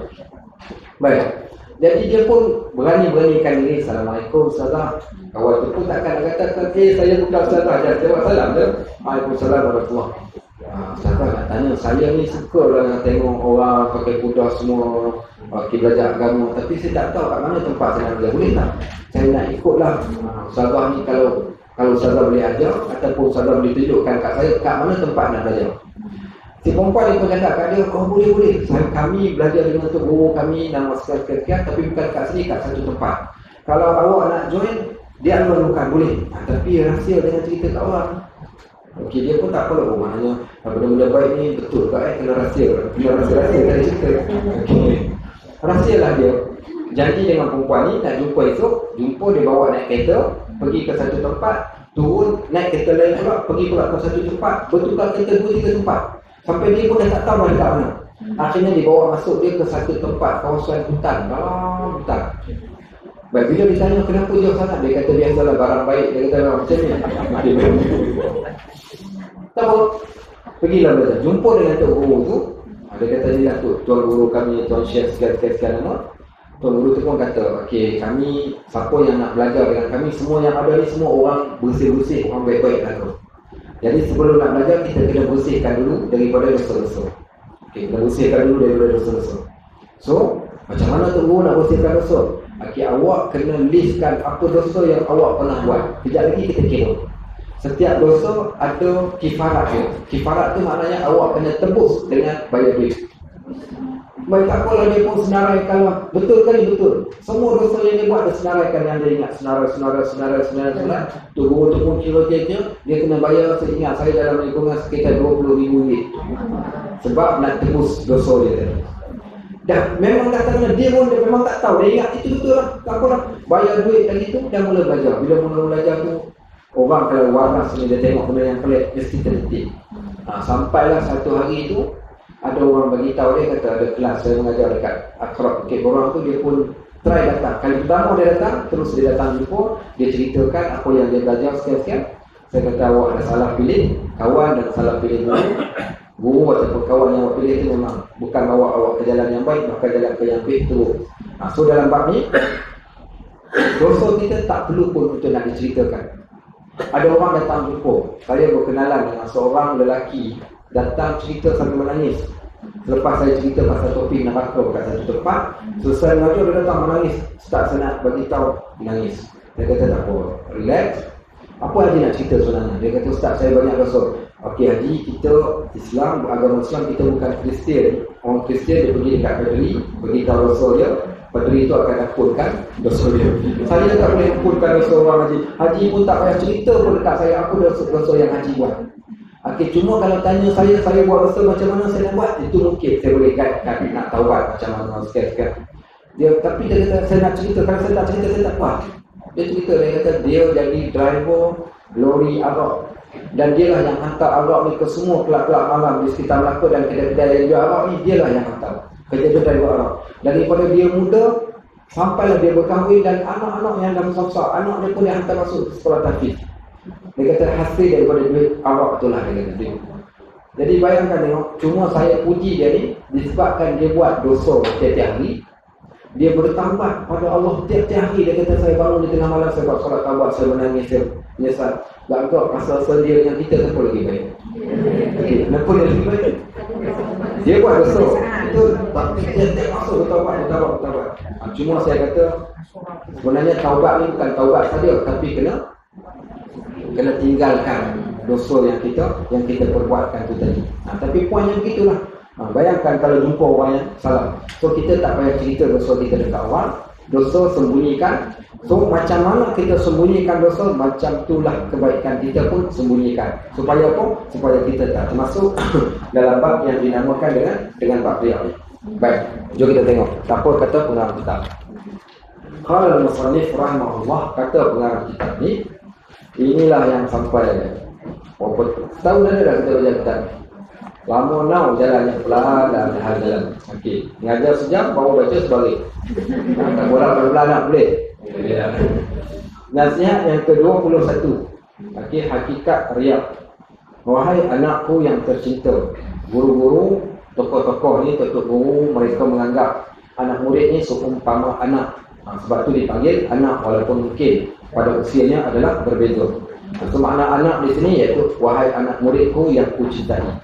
Baik. Jadi dia pun berani-beranikan diri, Assalamualaikum ustazah. Kawan tu pun takkan nak kata, saya bukan ustazah, dia jawab salam dia. Waalaikumsalam warahmatullahi. Ustazah nak tanya, saya ni suka lah tengok orang pakai pudar semua, belajar agama, tapi saya tak tahu kat mana tempat saya nak belajar. Boleh tak? Saya nak ikutlah. Ustazah ni kalau ustazah boleh ajar, ataupun ustazah boleh tunjukkan kat saya kat mana tempat nak belajar. Si perempuan dia pun cakap kat dia, boleh. Kami belajar dengan tu guru kami, nama sekian-sekian, tapi bukan kat sini, kat satu tempat. Kalau awak nak join, dia anukan, boleh. Tapi rahsia dengan cerita kat orang. Okey, dia pun tak apa lah, maknanya benda-benda baik ni betul tak kena rahsia tak cerita. Okey, rahsialah dia. Janji dengan perempuan ni nak jumpa esok, dia bawa naik kereta, pergi ke satu tempat, turun, naik kereta lain pula, pergi pula ke satu tempat, bertukar kereta 2-3 tempat. Sampai dia pun dah tak tahu dekat mana. Akhirnya dibawa masuk dia ke satu tempat kawasan hutan, dalam hutan. Baik, bila ditanya kenapa jauh sangat, dia kata biasalah barang baik, dia kata macam ni. Tak apa, pergilah belajar, jumpa dengan tok guru tu. Dia kata ni lah tuan guru kami, tuan Syekh sekian-sekian nama. Tuan guru tu pun kata, okey, kami, siapa yang nak belajar dengan kami, semua yang ada ni semua orang bersih-bersih, orang baik-baik lah tu. Jadi sebelum nak belajar, kita kena bersihkan dulu daripada dosa-dosa. Okey, kita bersihkan dulu daripada dosa-dosa. So, macam mana tu guru nak bersihkan dosa? Okey, awak kena listkan apa dosa yang awak pernah buat. Kejap lagi kita kira. Setiap dosa ada kifarat dia. Kifarat tu maknanya awak kena tebus dengan bayar duit. Baik, tak apalah dia pun senaraikan lah. Betul kan? Betul. Semua dosa yang dia buat dia senaraikan, yang dia ingat. Senarai. Tu guru tu pun kira-kira dia kena bayar, seingat saya dalam lingkungan sekitar RM20,000. Sebab nak tebus dosa dia tadi. Dah memang dah tanya, dia pun memang tak tahu. Dia ingat itu betul lah. Tak apalah. Bayar duit lagi tu, dah mula belajar. Bila mula belajar tu, orang kalau waras ni dia tengok benda yang pelik, mesti terdetik. Sampailah satu hari tu, ada orang bagi tahu dia, kata ada kelas saya mengajar dekat Akrab Bukit Beruang tu, dia pun try datang. Kali pertama dia datang, terus dia datang jumpa, dia ceritakan apa yang dia belajar sekian-sekian. Saya kata awak ada salah pilih kawan dan salah pilih guru. Guru ataupun kawan yang awak pilih itu memang bukan bawa awak ke jalan yang baik, bahkan jalan ke yang baik tu. So dalam bab ni, dosa kita tak perlu pun untuk nak diceritakan. Ada orang datang jumpa, saya berkenalan dengan seorang lelaki, datang cerita sambil menangis. Selepas saya cerita pasal topik neraka kat satu tempat, selesai mengajar dia datang menangis. Ustaz, saya nak bagi tahu, menangis. Dia kata tak apa, relax. Apa Haji nak cerita sebenarnya? Dia kata, Ustaz, saya banyak dosa. Okey Haji, kita Islam, agama Islam, kita bukan Kristian. orang Kristian dia pergi dekat padri, beritahu dosa dia, padri itu akan ampunkan dosa dia. Saya tak boleh ampunkan dosa orang haji. Haji pun tak payah cerita pun dekat saya apa dosa yang haji buat. Okey, cuma kalau tanya saya buat dosa macam mana saya nak buat, itu mungkin saya boleh guide nak taubat macam mana sikit-sikit. Dia tapi dia kata saya nak cerita, kalau saya tak cerita saya tak buat. Dia cerita, dia kata dia jadi driver lori arak dan dialah yang hantar arak ni ke semua kelab-kelab malam di sekitar Melaka dan kedai-kedai yang jual arak ni, dialah yang hantar. Kerja dia driver arak. Daripada dia muda sampailah dia berkahwin dan anak-anak yang dah besar, anak dia pun dia hantar masuk sekolah tahfiz. Dia kata hasil daripada duit arak itulah dia kata dia. Jadi bayangkan tengok, cuma saya puji dia ni disebabkan dia buat dosa tiap-tiap hari. Dia bertaubat pada Allah tiap-tiap hari. Dia kata saya bangun di tengah malam, saya buat solat taubat, saya menangis, saya menyesal. Agak rasa sedia dengan kita, kenapa lagi baik? Okay, kenapa dia lebih baik? Dia buat dosa itu, tapi dia tak masuk bertaubat. Cuma saya kata sebenarnya taubat ni bukan taubat saja, tapi kena tinggalkan dosa yang kita perbuatkan tu tadi. Tapi poinnya begitulah. Bayangkan kalau jumpa orang yang salah, so kita tak payah cerita dosa kita dekat orang, dosa sembunyikan. So macam mana kita sembunyikan dosa, macam itulah kebaikan kita pun sembunyikan. Supaya apa? Supaya kita tak termasuk dalam bab yang dinamakan dengan bab riya. Baik, jom kita tengok apa kata pengarang kitab. Qala al-musannif rahimahullah, kata pengarang kitab ni, inilah yang sampai setahun dah kita baca kitab. Lama now jalannya pelan dan jalan. Okey, mengajar sejam baru baca sebalik. Tak boleh pelan-pelan nak boleh. Nasihat yang ke-21. Okey, hakikat riya. Wahai anakku yang tercinta, guru-guru, tokoh-tokoh ni, tokoh guru, mereka menganggap anak murid ni seumpama anak. Sebab tu dipanggil anak, walaupun mungkin pada usianya adalah berbeza. So makna anak di sini iaitu wahai anak muridku yang kucintai.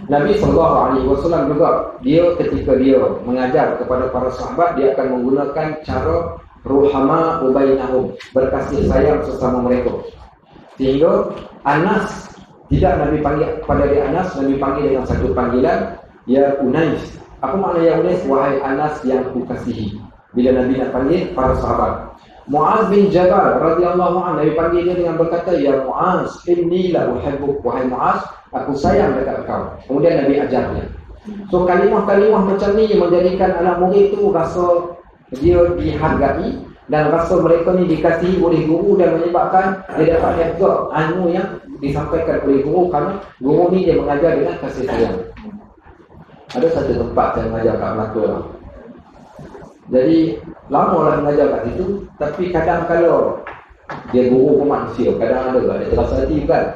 Nabi SAW juga, dia ketika dia mengajar kepada para sahabat, dia akan menggunakan cara ruhama ubainahum, berkasih sayang sesama mereka. Sehingga Anas, tidak Nabi panggil kepada dia Anas, Nabi panggil dengan satu panggilan, ya Unais. Apa makna ya Unais? Wahai Anas yang kukasihi. Bila Nabi nak panggil para sahabat. Muaz bin Jabal radhiyallahu anhu, Nabi panggil dia dengan berkata, ya Muaz, inni la uhibbuk. Wahai Muaz, aku sayang dekat kau. Kemudian Nabi ajar dia. So kalimah-kalimah macam ni menjadikan anak murid tu rasa dia dihargai dan rasa mereka ni dikasihi oleh guru, dan menyebabkan dia dapat hafaz ilmu yang disampaikan oleh guru, kerana guru ni dia mengajar dengan kasih sayang. Ada satu tempat saya mengajar kat Melaka lah. Jadi lama lah mengajar kat situ, tapi kadang kalau dia guru pun manusia, kadang ada dia terasa hati kan.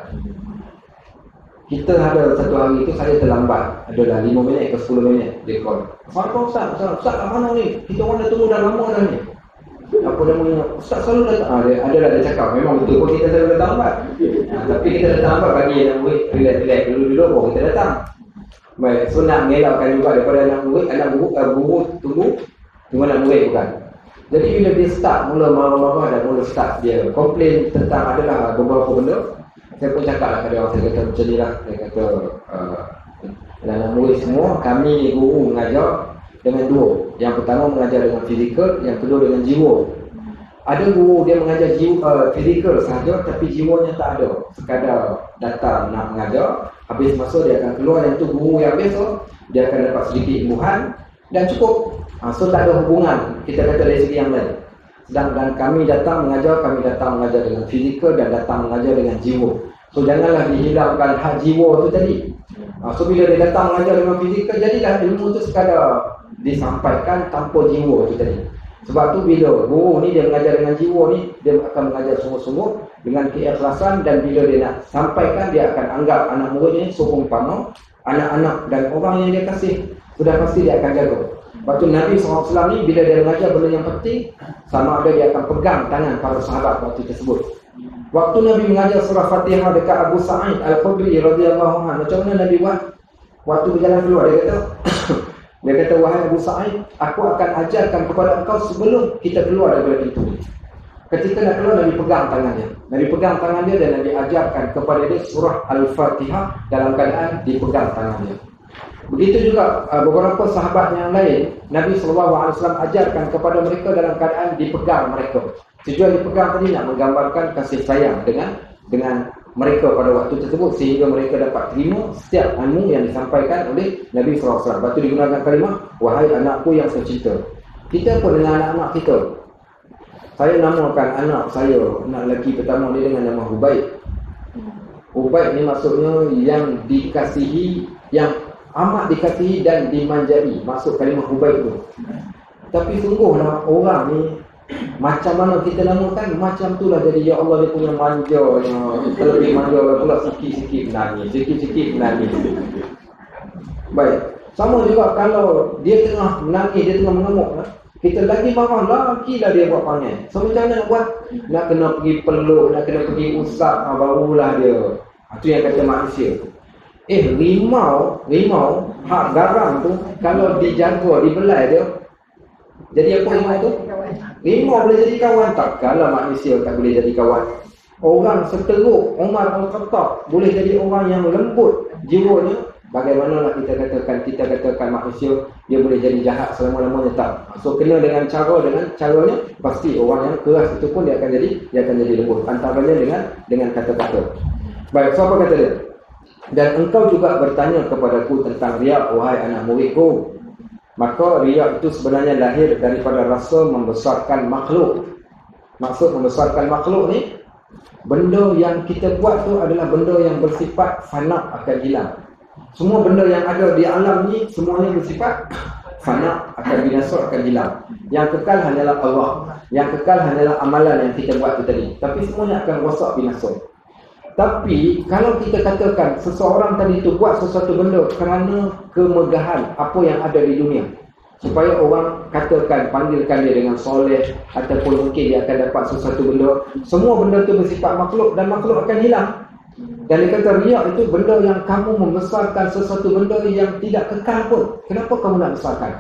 Kita ada satu hari itu saya terlambat, adalah 5 minit ke 10 minit dia call. Ustaz kat mana ni? Kita orang dah tunggu dah lama dah ni. Apa namanya? Ustaz selalu datang. Dia cakap memang betul pun kita selalu datang lambat. Tapi kita datang lambat bagi anak murid relax dulu baru kita datang. Baik, so nak mengelakkan juga daripada anak guru tunggu anak murid bukan. Jadi bila dia start mula marah-marah dan mula start dia komplain tentang adalah beberapa benda, saya pun cakap lah pada orang, saya kata macam ni lah, saya kata anak murid semua, kami guru mengajar dengan dua. Yang pertama mengajar dengan fizikal, yang kedua dengan jiwa. Ada guru dia mengajar fizikal sahaja, tapi jiwanya tak ada, sekadar datang nak mengajar, habis masa dia akan keluar, yang tu guru yang biasa, dia akan dapat sedikit imbuhan dan cukup. So tak ada hubungan, kita kata dari segi yang lain. Sedangkan kami datang mengajar dengan fizikal dan datang mengajar dengan jiwa. So janganlah dihilangkan hak jiwa tu tadi. So bila dia datang mengajar dengan fizikal, jadilah ilmu tu sekadar disampaikan tanpa jiwa tu tadi. Sebab tu bila guru ni dia mengajar dengan jiwa ni, dia akan mengajar sungguh-sungguh dengan keikhlasan, dan bila dia nak sampaikan, dia akan anggap anak murid ni seumpama anak-anak dan orang yang dia kasih. Sudah pasti dia akan jaga. Lepas tu Nabi SAW ni bila dia mengajar benda yang penting, sama ada dia akan pegang tangan para sahabat waktu tersebut. Waktu Nabi mengajar surah Fatihah dekat Abu Sa'id Al-Khudri radhiyallahu anhu, macam mana Nabi buat? Waktu berjalan keluar dia kata wahai Abu Sa'id, aku akan ajarkan kepada engkau sebelum kita keluar daripada pintu ni. Ketika nak keluar, Nabi pegang tangannya. Nabi pegang tangan dia dan Nabi ajarkan kepada dia surah Al-Fatihah dalam keadaan dipegang tangan dia. Begitu juga beberapa sahabat yang lain, Nabi SAW ajarkan kepada mereka dalam keadaan dipegang mereka. Tujuan dipegang tadi nak menggambarkan kasih sayang dengan mereka pada waktu tersebut, sehingga mereka dapat terima setiap ilmu yang disampaikan oleh Nabi SAW. Lepas tu digunakan kalimah, wahai anakku yang tercinta. Kita pun dengan anak-anak kita, saya namakan anak saya, anak lelaki pertama dia dengan nama Hubaib. Hubaib ni maksudnya yang dikasihi, yang amat dikasihi dan dimanjai. Maksud kalimah Hubaib tu. Tapi sungguhlah orang ni, macam mana kita namakan, macam itulah jadi. Ya Allah, dia punya manjanya. Terlebih manja pula, sikit-sikit menangis, sikit-sikit menangis. Baik. Sama juga kalau dia tengah menangis, dia tengah mengamuk, kita lagi marah, lagi lah dia buat panggil. So macam mana nak buat? Nak kena pergi peluk, nak kena pergi usap, barulah dia. Itu yang kata manusia. Rimau hak garang tu, kalau dijaga, dibelai dia, jadi apa rimau tu? Rimau boleh jadi kawan tak? Kalau manusia tak boleh jadi kawan. Orang seteruk Umar Al-Khattab boleh jadi orang yang lembut jiwanya. Bagaimana nak kita katakan manusia dia boleh jadi jahat selama-lamanya? Tak. So kena dengan caranya, pasti orang yang keras itu pun dia akan jadi lembut. Antaranya dengan kata-kata. Baik, so apa kata dia? Dan engkau juga bertanya kepadaku tentang riak, wahai anak muridku. Maka riak itu sebenarnya lahir daripada rasa membesarkan makhluk. Maksud membesarkan makhluk ni, benda yang kita buat tu adalah benda yang bersifat fana, akan hilang. Semua benda yang ada di alam ni semuanya bersifat fana, akan binasa, akan hilang. Yang kekal hanyalah Allah. Yang kekal hanyalah amalan yang kita buat tu tadi. Tapi semuanya akan rosak, binasa. Tapi kalau kita katakan seseorang tadi tu buat sesuatu benda kerana kemegahan apa yang ada di dunia, supaya orang katakan, panggilkan dia dengan soleh, ataupun mungkin dia akan dapat sesuatu benda, semua benda tu bersifat makhluk dan makhluk akan hilang. Dan dia kata riak itu benda yang kamu membesarkan sesuatu benda yang tidak kekal pun. Kenapa kamu nak besarkan?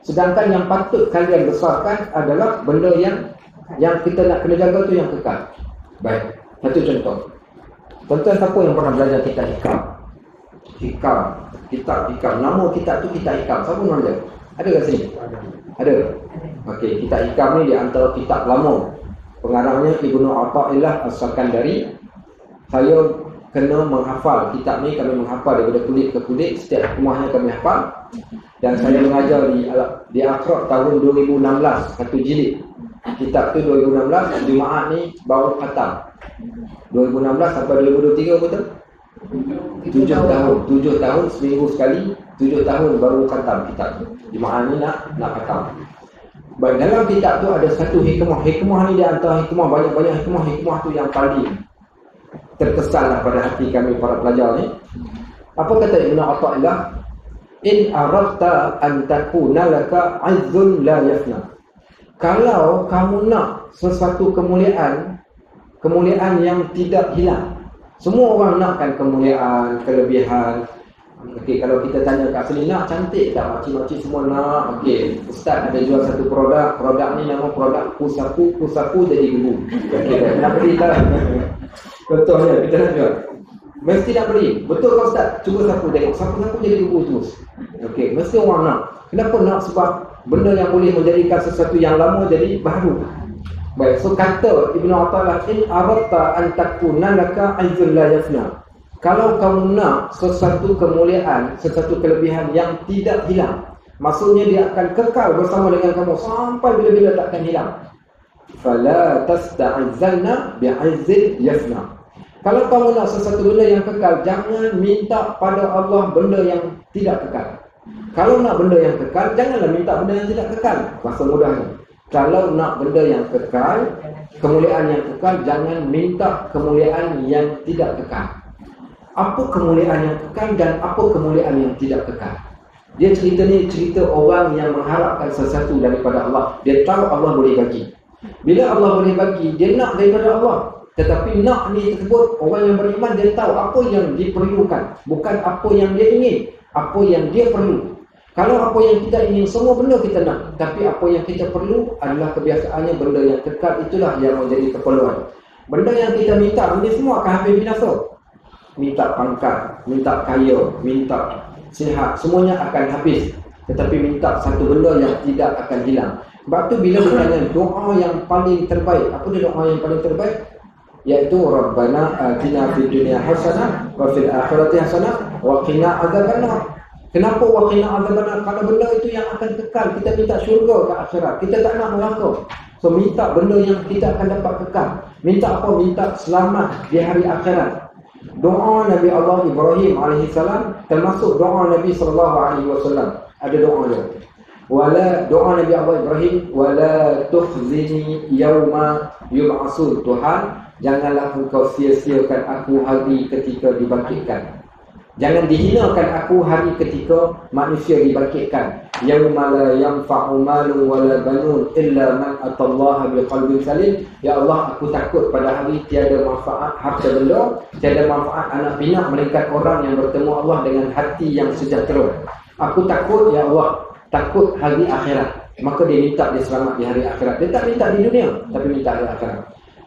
Sedangkan yang patut kalian besarkan adalah benda yang kita nak kena jaga tu yang kekal. Baik, satu contoh. Tuan-tuan siapa yang pernah belajar kitab hikam? Kitab hikam. Nama kitab tu kitab hikam. Siapa pernah belajar? Ada kat sini? Ada? Okey, kitab hikam ni di antara kitab lama. Pengarangnya Ibnu Athaillah As-Sakandari. Saya kena menghafal kitab ni, kami menghafal daripada kulit ke kulit, setiap rumahnya kami hafal. Dan saya mengajar di Akrab tahun 2016, satu jilid. Kitab tu 2016, Jumaat ni baru khatam. 2016 sampai 2023 betul? 7 tahun seminggu sekali, 7 tahun baru khatam kitab tu. Jumaat ni nak khatam. Baik, dalam kitab tu ada satu hikmah. Hikmah ni di antara hikmah, banyak-banyak hikmah. Hikmah tu yang paling terkesanlah pada hati kami para pelajar ni. Apa kata Ibnu Athaillah? In aradta an takuna laka 'izzun la yafna. Kalau kamu nak sesuatu kemuliaan yang tidak hilang. Semua orang nakkan kemuliaan, kelebihan. Okey, kalau kita tanya kat sini, nak cantik tak? Makcik-makcik semua nak. Okey, ustaz ada jual satu produk ni nama produk Kusaku jadi gebu. Okey, nak beli tak? Contohnya kita nak jual. Mesti nak beli. Betul ke ustaz? Cuba sapu tengok. Sapu jadi gebu terus. Okey, mesti orang nak. Kenapa nak? Sebab benda yang boleh menjadikan sesuatu yang lama jadi baru. Baik, so kata Ibnu Athaillah, in aradta an takuna laka 'izzun la yafna. Kalau kamu nak sesuatu kemuliaan, sesuatu kelebihan yang tidak hilang, maksudnya dia akan kekal bersama dengan kamu sampai bila-bila tak akan hilang. Fala tasta'izanna bi'izzin yafna. Kalau kamu nak sesuatu benda yang kekal, jangan minta pada Allah benda yang tidak kekal. Kalau nak benda yang kekal, janganlah minta benda yang tidak kekal. Bahasa mudahnya, kalau nak benda yang kekal, kemuliaan yang kekal, jangan minta kemuliaan yang tidak kekal. Apa kemuliaan yang kekal dan apa kemuliaan yang tidak kekal? Dia cerita orang yang mengharapkan sesuatu daripada Allah. Dia tahu Allah boleh bagi. Bila Allah boleh bagi, dia nak daripada Allah. Tetapi nak ni tersebut, orang yang beriman dia tahu apa yang diperlukan, bukan apa yang dia ingin, apa yang dia perlu. Kalau apa yang kita ingin, semua benda kita nak. Tapi apa yang kita perlu adalah kebiasaannya benda yang kekal, itulah yang menjadi keperluan. Benda yang kita minta, benda semua akan habis binasa. Minta pangkat, minta kaya, minta sihat, semuanya akan habis. Tetapi minta satu benda yang tidak akan hilang. Sebab tu bila bertanya doa yang paling terbaik, apa dia doa yang paling terbaik? Iaitu Rabbana atina fid dunya hasanah wa fil akhirati hasanah wa qina adzabannar. Kenapa wa qina adzabannar? Kalau benda itu yang akan kekal, kita minta syurga ke akhirat. Kita tak nak neraka. So minta benda yang kita akan dapat kekal. Minta apa? Minta selamat di hari akhirat. Doa Nabi Allah Ibrahim alaihissalam termasuk doa Nabi sallallahu alaihi wasallam. Ada doa dia. Wala doa Nabi Allah Ibrahim, wala tukhzini yauma yub'atsun. Tuhan, janganlah engkau sia-siakan aku hari ketika dibangkitkan. Jangan dihinakan aku hari ketika manusia dibangkitkan. Yauma la yanfa'u malun wala banun illa man atallaha biqalbin salim. Ya Allah, aku takut pada hari tiada manfaat harta benda, tiada manfaat anak pinak, melainkan orang yang bertemu Allah dengan hati yang sejahtera. Aku takut, ya Allah, takut hari akhirat. Maka dia minta dia selamat di hari akhirat. Dia tak minta di dunia, tapi minta di akhirat.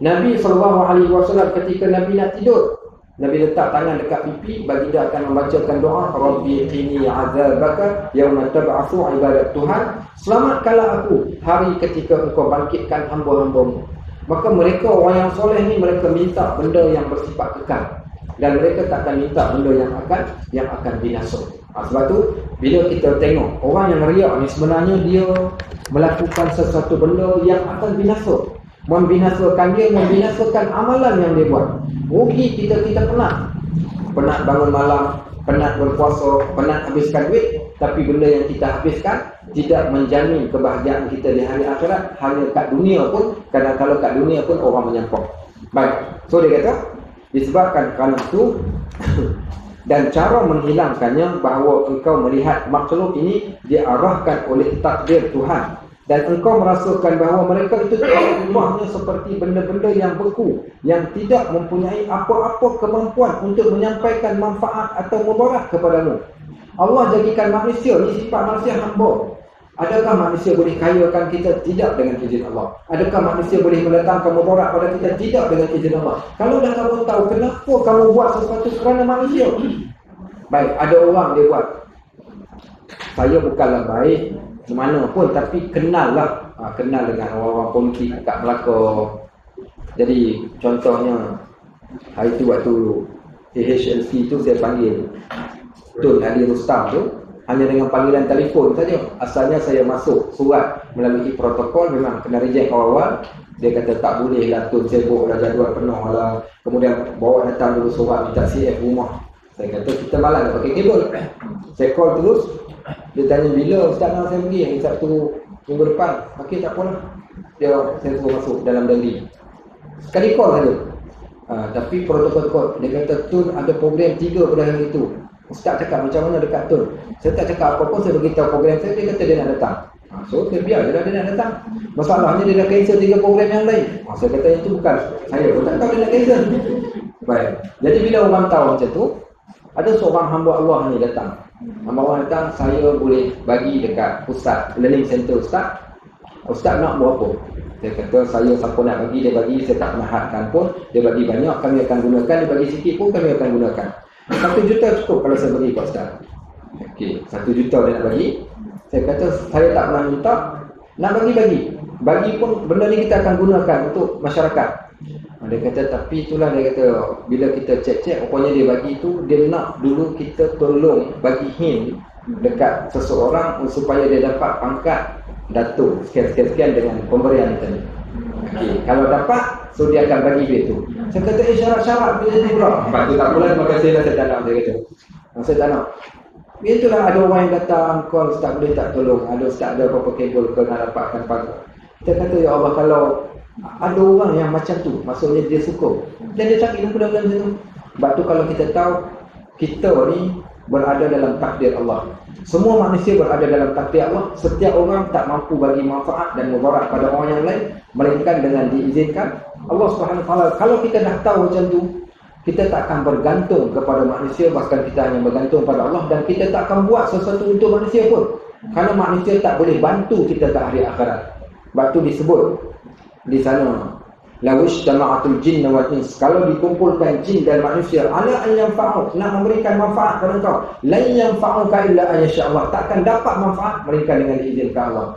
Nabi SAW ketika Nabi nak tidur, Nabi letak tangan dekat pipi, baginda akan membacakan doa, Rabbi qini azabaka yauma tab'atsu ibadat. Tuhan, selamatkanlah aku hari ketika engkau bangkitkan hamba-hambamu. Maka mereka orang yang soleh ni, mereka minta benda yang bersifat kekal, dan mereka tak akan minta benda yang akan binasa. Sebab tu bila kita tengok orang yang riak ni, sebenarnya dia melakukan sesuatu benda yang akan binasa. Membinasakan dia, membinasakan amalan yang dia buat. Rugi kita penat bangun malam, penat berpuasa, penat habiskan duit, tapi benda yang kita habiskan tidak menjamin kebahagiaan kita di hari akhirat. Hanya kat dunia pun, kadang kalau kat dunia pun orang menyampok. Baik, so dia kata disebabkan kerana itu dan cara menghilangkannya bahawa engkau melihat makhluk ini diarahkan oleh takdir Tuhan, dan engkau merasakan bahawa mereka itu rumahnya seperti benda-benda yang beku, yang tidak mempunyai apa-apa kemampuan untuk menyampaikan manfaat atau mudarat kepadamu. Allah jadikan manusia, ini sifat manusia hamba. Adakah manusia boleh kayakan kita? Tidak, dengan izin Allah. Adakah manusia boleh mendatangkan mudarat pada kita? Tidak, dengan izin Allah. Kalau dah kamu tahu, kenapa kamu buat sesuatu kerana manusia? Baik, ada orang dia buat, saya bukanlah baik mana pun, tapi kenal lah, kenal dengan orang-orang politik kat Melaka. Jadi contohnya hari tu waktu AHLC tu saya panggil Tun Ali Rustam tu, hanya dengan panggilan telefon saja. Asalnya saya masuk surat melalui protokol, memang kena reject awal-awal. Dia kata tak boleh lah Tun, sibuk dah, jadual penuh lah. Kemudian bawa datang dulu surat minta CF rumah. Saya kata kita malas nak pakai kabel. Saya call terus. Dia tanya bila Ustaz nak saya pergi, hari Sabtu minggu depan. Okey, tak apalah. Saya suruh masuk dalam Delhi. Sekali call saja. Tapi protokol, dia kata Tun ada program 3 pada hari itu. Ustaz cakap macam mana dekat Tun? Saya tak cakap apa-apa, saya beritahu program saya. Dia kata dia nak datang. So saya biar je lah dia nak datang. Masalahnya dia dah cancel 3 program yang lain. Saya kata itu bukan, saya pun tak tahu dia nak cancel. Baik. Jadi bila orang tahu macam tu, ada seorang hamba Allah ni datang. Hamba Allah datang, saya boleh bagi dekat Ustaz, Learning Center Ustaz. Ustaz nak buat apa? Saya kata saya siapa nak bagi, dia bagi. Saya tak pernah hadkan pun. Dia bagi banyak, kami akan gunakan. Dia bagi sikit pun, kami akan gunakan. 1 juta cukup kalau saya bagi Pak Ustaz. Okey, 1 juta dia nak bagi. Saya kata saya tak pernah minta. Nak bagi-bagi. Bagi pun benda ni kita akan gunakan untuk masyarakat. Dia kata tapi itulah, dia kata bila kita cek-cek rupanya dia bagi tu, dia nak dulu kita tolong bagi hint dekat seseorang supaya dia dapat pangkat datuk sekian-sekian dengan pemberian tadi. Okey, kalau dapat, so dia akan bagi duit tu. Saya kata syarat-syarat bila ni pula. Lepas tu tak pula, terima kasih lah, saya tak nak. Dia kata saya tak nak. Itulah ada orang yang datang call, Ustaz boleh tak tolong, ada Ustaz ada apa-apa kabel ke nak dapatkan pangkat. Kita kata ya Allah, kalau ada orang yang macam tu, maksudnya dia suka dan dia cari mudah-mudahan macam tu. Sebab tu kalau kita tahu kita ni berada dalam takdir Allah. Semua manusia berada dalam takdir Allah. Setiap orang tak mampu bagi manfaat dan mudarat pada orang yang lain melainkan dengan diizinkan Allah Subhanahu Wa Taala. Kalau kita dah tahu macam tu, kita tak akan bergantung kepada manusia, bahkan kita hanya bergantung pada Allah, dan kita tak akan buat sesuatu untuk manusia pun. Kerana manusia tak boleh bantu kita ke hari akhirat. Sebab tu disebut di sana Law ijtama'atul jinn wal ins, kalau dikumpulkan jin dan manusia ala an yanfa'u, nak memberikan manfaat kepada kau, la yanfa'uka illa an yasha Allah, takkan dapat manfaat melainkan dengan diizinkan Allah.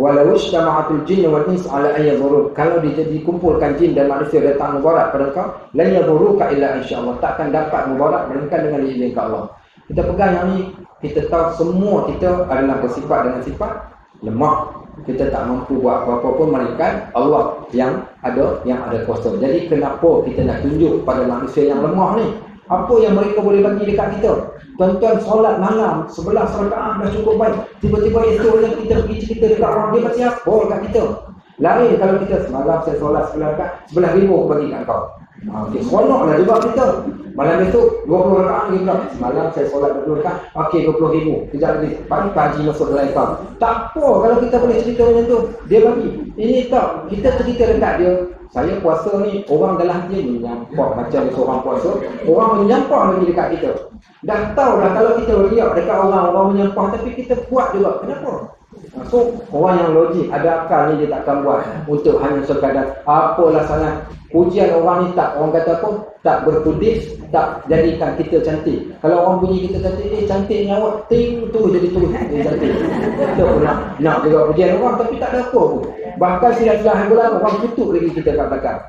Walau ijtama'atul jinn wal ins ala an yadhurruk, kalau dikumpulkan jin dan manusia datang mubarak pada kau, la yadhurruka illa insya Allah, takkan dapat mubarak melainkan dengan diizinkan Allah. Kita pegang yang ni, kita tahu semua kita adalah bersifat dengan sifat lemah. Kita tak mampu buat apa-apa pun melainkan Allah yang ada kuasa. Jadi kenapa kita nak tunjuk pada manusia yang lemah ni apa yang mereka boleh bagi dekat kita? Tuan-tuan solat malam 11 rakaat dah cukup baik. Tiba-tiba esoknya kita pergi cerita dekat orang, dia bagi apa dekat kita? Lain kalau kita semalam saya solat 11 rakaat, 11,000 aku bagi kat kau. Okey, seronoklah juga kita. Malam esok 20 rakaat lagi pula. Semalam saya solat 20 rakaat, okey 20,000. Kejap lagi pagi masuk dalam akaun. Tak apa kalau kita boleh cerita macam tu. Dia bagi. Ini tak, kita cerita dekat dia. Saya puasa ni, orang dalam hati menyampah macam seorang puasa. Orang menyampah lagi dekat kita. Dah tahu dah kalau kita riak dekat orang menyampah, tapi kita buat juga. Kenapa? So, orang yang logik, ada akal ni dia takkan buat untuk hanya sekadar apalah sangat. Pujian orang ni tak, orang kata apa, tak bertudis, tak jadikan kita cantik. Kalau orang puji kita cantik, cantiknya awak, ting tu jadi tu dia cantik. Kita pun nak juga pujian orang, tapi tak ada apa pun. Bahkan silap-silap bulan orang tutup lagi kita kat belakang.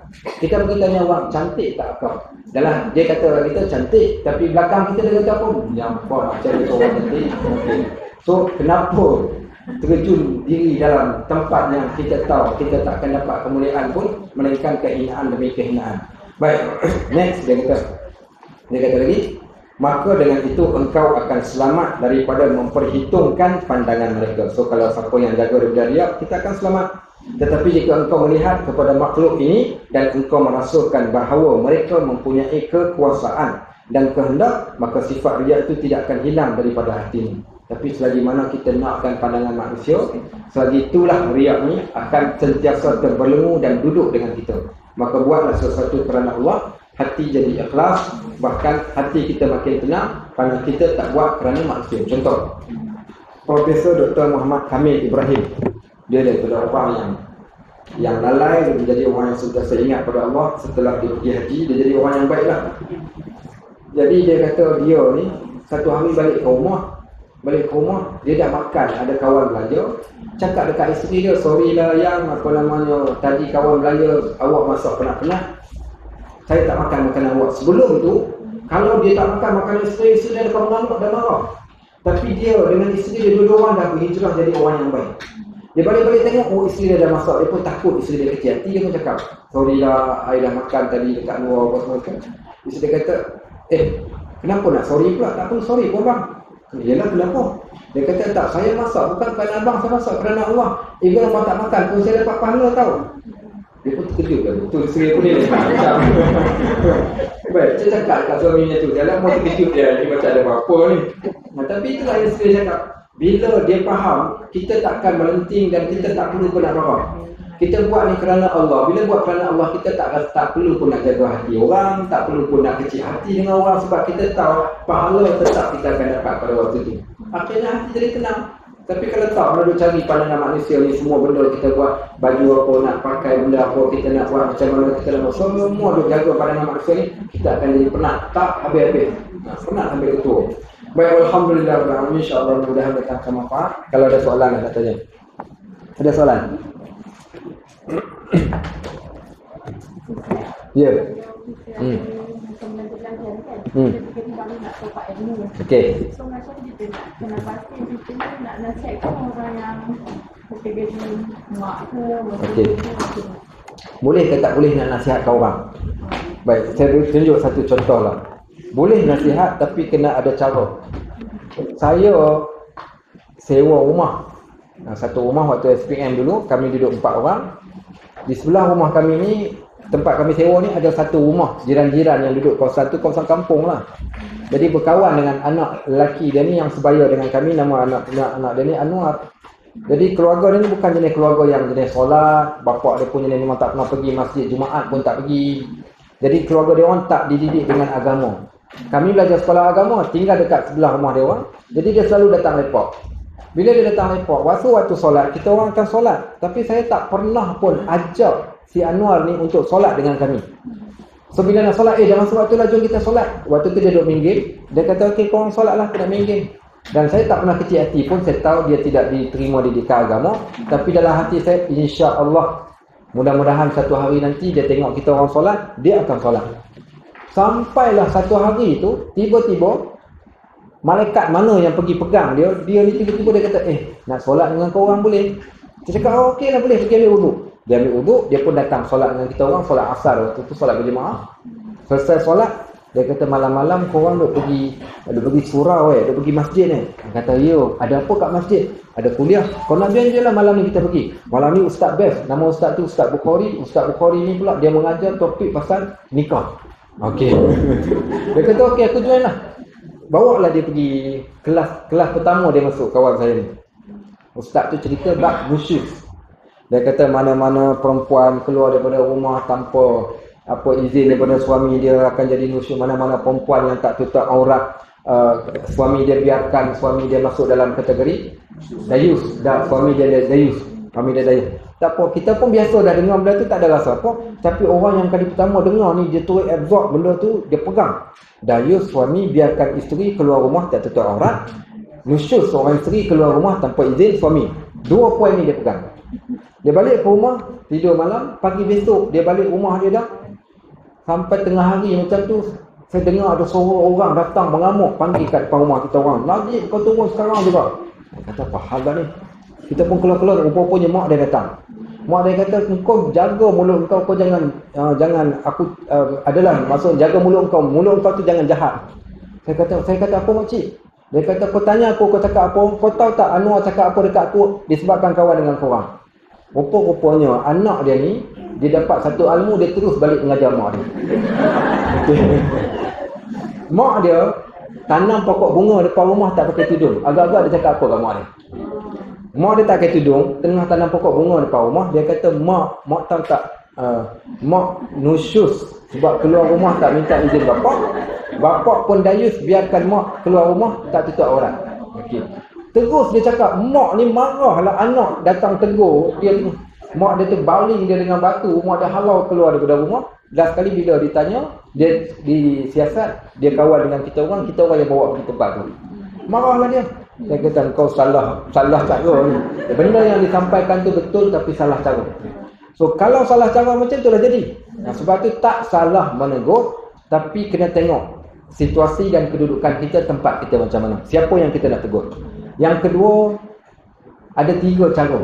Kita pergi tanya orang, cantik tak kau? Dalam dia kata kita cantik, tapi belakang kita dia kata apa? Nyampah macam tu orang cantik. Okay. So kenapa terjun diri dalam tempat yang kita tahu kita takkan dapat kemuliaan pun melainkan kehinaan demi kehinaan. Baik, next dia kata lagi, maka dengan itu engkau akan selamat daripada memperhitungkan pandangan mereka. So kalau siapa yang jaga daripada riak, kita akan selamat. Tetapi jika engkau melihat kepada makhluk ini dan engkau merasakan bahawa mereka mempunyai kekuasaan dan kehendak, maka sifat riak itu tidak akan hilang daripada hatimu. Tapi selagi mana kita nakkan pandangan manusia, selagi itulah riak ni akan sentiasa terbelenggu dan duduk dengan kita. Maka buatlah sesuatu kerana Allah, hati jadi ikhlas, bahkan hati kita makin tenang kerana kita tak buat kerana manusia. Contoh, Profesor Dr. Muhammad Kamil Ibrahim, dia daripada orang yang lalai, dia menjadi orang yang sentiasa ingat pada Allah. Setelah dia pergi haji, dia jadi orang yang baiklah. Jadi dia kata dia ni satu hari balik ke rumah, dia dah makan, ada kawan belanja, cakap dekat isteri dia, sorry lah yang tadi kawan belanja awak masak penat-penat, saya tak makan makanan awak. Sebelum tu kalau dia tak makan makanan isteri dia dekat mengamuk dan marah. Tapi dia dengan isteri dia dua-dua orang dah berhijrah jadi orang yang baik. Dia balik-balik tengok, oh isteri dia dah masak, dia pun takut isteri dia kecil hati. Dia pun cakap, sorry lah, I dah makan tadi dekat luar apa semua kan. Isteri dia kata, kenapa nak sorry pula? Tak perlu sorry pun bang. Yalah, kenapa? Dia kata tak, saya masak bukan kerana abang, saya masak kerana Allah. Even abang tak makan pun saya dapat pahala tau. Dia pun terkejut kan. Betul, isteri pun dia macam baik, saya cakap kat suaminya tu, dia lah mau terkejut dia, dia macam ada apa-apa ni. Tapi itulah yang isteri cakap, bila dia faham kita takkan melenting dan kita tak perlu pun nak marah. Kita buat ni kerana Allah. Bila buat kerana Allah, kita tak perlu pun nak jaga hati orang, tak perlu pun nak kecil hati dengan orang, sebab kita tahu pahala tetap kita akan dapat pada waktu itu. Akhirnya hati jadi tenang. Tapi kalau tak, kalau cari pandangan manusia ni, semua benda kita buat, baju apa nak pakai, benda apa kita nak buat, macam mana kita nak buat, semua duk jaga pandangan manusia ni, kita akan jadi penat. Tak habis-habis. Penat sampai ketua. Baik, alhamdulillah, insya-Allah mudah-mudahan datang manfaat. Kalau ada soalan nak tanya. Ada soalan? Ya. Okey. So macam kita nak pasti kita nak nasihatkan orang yang bekerja mak ke. Okey. Boleh ke tak boleh nak nasihatkan orang? Baik, saya tunjuk satu contoh lah. Boleh nasihat tapi kena ada cara. Saya sewa rumah. Satu rumah waktu SPM dulu, kami duduk 4 orang. Di sebelah rumah kami ni, tempat kami sewa ni ada satu rumah jiran-jiran yang duduk kawasan tu, kawasan kampung lah. Jadi berkawan dengan anak lelaki dia ni yang sebaya dengan kami, nama anak dia ni Anwar. Jadi keluarga dia ni bukan jenis keluarga yang jenis solat, bapak dia pun jenis memang tak pernah pergi masjid Jumaat pun tak pergi. Jadi keluarga dia orang tak dididik dengan agama. Kami belajar sekolah agama, tinggal dekat sebelah rumah dia orang. Jadi dia selalu datang lepak. Bila dia datang lepak, waktu solat, kita orang akan solat. Tapi saya tak pernah pun ajak si Anwar ni untuk solat dengan kami. So bila nak solat, jangan sebab tu lah, jom kita solat. Waktu tu dia duduk minggir. Dia kata, okey korang solat lah, aku nak minggir. Dan saya tak pernah kecil hati pun, saya tahu dia tidak diterima didikan agama. Tapi dalam hati saya, insya-Allah, mudah-mudahan satu hari nanti dia tengok kita orang solat, dia akan solat. Sampailah satu hari tu, tiba-tiba malaikat mana yang pergi pegang dia, dia ni tiba-tiba dia kata, nak solat dengan kau orang boleh? Dia cakap, oh, okey lah boleh, pergi ambil wuduk. Dia ambil wuduk, dia pun datang solat dengan kita orang, solat asar waktu tu, solat berjemaah. Selesai solat, dia kata malam-malam korang duk pergi surau duk pergi masjid ni. Dia kata, yo, ada apa kat masjid? Ada kuliah. Kau nak join je lah malam ni kita pergi. Malam ni Ustaz best. Nama Ustaz tu Ustaz Bukhari. Ustaz Bukhari ni pula dia mengajar topik pasal nikah. Okey. Dia kata, okey aku join lah. Bawa lah dia pergi kelas pertama dia masuk, kawan saya ni. Ustaz tu cerita bab nusyuz. Dia kata mana-mana perempuan keluar daripada rumah tanpa izin daripada suami dia akan jadi nusyuz. Mana-mana perempuan yang tak tutup aurat, suami dia biarkan suami dia masuk dalam kategori dayus. Suami dia dayus. Tak apa, kita pun biasa dah dengar benda tu, tak ada rasa apa. Tapi orang yang kali pertama dengar ni, dia turut absorb benda tu, dia pegang. Dayus, suami biarkan isteri keluar rumah tak tutup aurat. Nusyuz, seorang isteri keluar rumah tanpa izin suami. Dua poin ni dia pegang. Dia balik ke rumah, tidur malam, pagi besok dia balik rumah dia dah. Sampai tengah hari macam tu, saya dengar ada seorang orang datang mengamuk, panggil kat depan rumah kita orang. Najib, kau turun sekarang juga. Dia kata, apa hal dah ni? Kita pun keluar-keluar, rupa-rupanya mak dia datang. Mak dia kata, kau jaga mulut kau jangan aku adalah maksud jaga mulut kau tu jangan jahat. Saya kata apa makcik? Dia kata, kau tanya aku, kau cakap apa? Kau tahu tak Anwar cakap apa dekat aku disebabkan kawan dengan korang? Rupa-rupanya anak dia ni, dia dapat satu ilmu, dia terus balik mengajar mak dia. Okay. Mak dia tanam pokok bunga depan rumah tak pakai tudung. Agak-agak dia cakap apa kat mak dia? Mak dia tak pakai tudung, tengah tanam pokok bunga depan rumah, dia kata, mak tahu tak, mak nusyuz sebab keluar rumah tak minta izin bapak pun dayus biarkan mak keluar rumah tak tutup aurat. Okey. Terus dia cakap, mak ni marahlah anak datang tegur dia. Mak dia terbaling dia dengan batu, mak dia halau keluar daripada rumah. Last kali bila ditanya, dia disiasat, dia kawan dengan kita orang yang bawa pergi tempat tu. Marahlah dia. Dia kata, kau salah cara ni. Benda yang disampaikan tu betul tapi salah cara. So kalau salah cara macam tu dah jadi. Sebab tu tak salah menegur, tapi kena tengok situasi dan kedudukan kita, tempat kita macam mana. Siapa yang kita nak tegur. Yang kedua, ada 3 cara.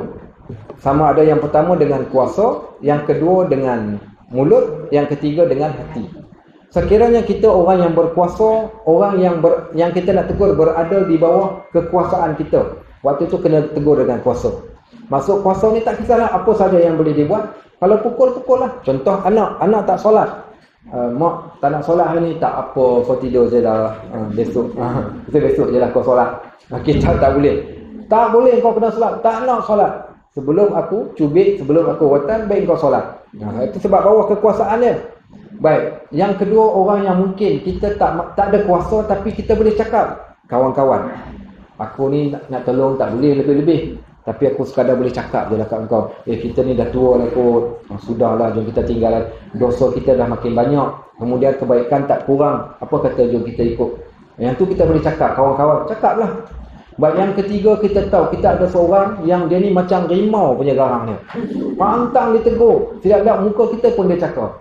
Sama ada yang pertama dengan kuasa, yang kedua dengan mulut, yang ketiga dengan hati. Sekiranya kita orang yang berkuasa, orang yang kita nak tegur berada di bawah kekuasaan kita, waktu tu kena tegur dengan kuasa. Masuk kuasa ni tak kisahlah apa saja yang boleh dibuat. Kalau pukul lah. Contoh anak tak solat. Mak tak nak solat hari ni, tak apa, kau tidur je lah, besok je lah kau solat. Kita tak boleh. Tak boleh kau kena solat, tak nak solat. Sebelum aku cubit, sebelum aku watan, baik kau solat. Itu sebab bawah kekuasaan dia. Baik, yang kedua, orang yang mungkin kita tak ada kuasa tapi kita boleh cakap, kawan-kawan, aku ni nak tolong tak boleh lebih-lebih, tapi aku sekadar boleh cakap je lah kat kau, kita ni dah tua lah kot, sudahlah, jom kita tinggal, dosa kita dah makin banyak, kemudian kebaikan tak kurang, apa kata jom kita ikut. Yang tu kita boleh cakap, kawan-kawan, cakap lah. Baik, yang ketiga, kita tahu kita ada seorang yang dia ni macam rimau punya garang dia, pantang dia tegur, tidak-tidak muka kita pun dia cakap.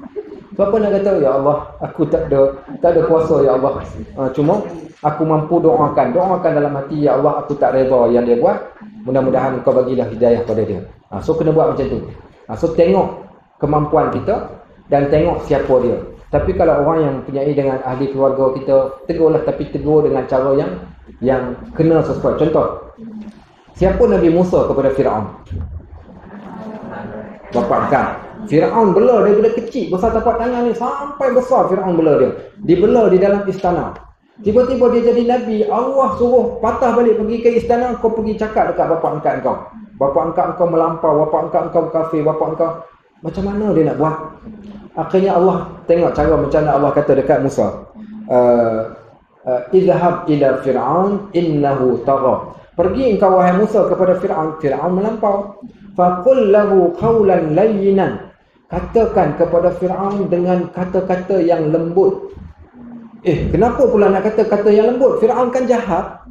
Siapa nak kata, ya Allah, aku tak ada kuasa, ya Allah, cuma aku mampu doakan dalam hati, ya Allah, aku tak reda yang dia buat, mudah-mudahan kau bagilah hidayah pada dia. So kena buat macam tu. So tengok kemampuan kita dan tengok siapa dia. Tapi kalau orang yang punyai dengan ahli keluarga kita, tegurlah, tapi tegur dengan cara yang kena sesuai. Contoh, siapa Nabi Musa kepada Firaun? Bapak angkat. Firaun bela daripada kecil, besar tapak tangan ni sampai besar. Firaun bela dia. Dibela di dalam istana. Tiba-tiba dia jadi Nabi. Allah suruh patah balik pergi ke istana. Kau pergi cakap dekat bapak angkat kau. Bapak angkat kau melampau. Bapak angkat kau kafir. Bapak angkat. Macam mana dia nak buat? Akhirnya Allah tengok cara macam mana Allah kata dekat Musa. Idhab ila Fir'aun innahu tagha. Pergi engkau wahai Musa kepada Fir'aun. Fir'aun melampau. Faqul lahu qawlan layyinan. katakan kepada Fir'aun dengan kata-kata yang lembut. Kenapa pula nak kata kata yang lembut? Fir'aun kan jahat.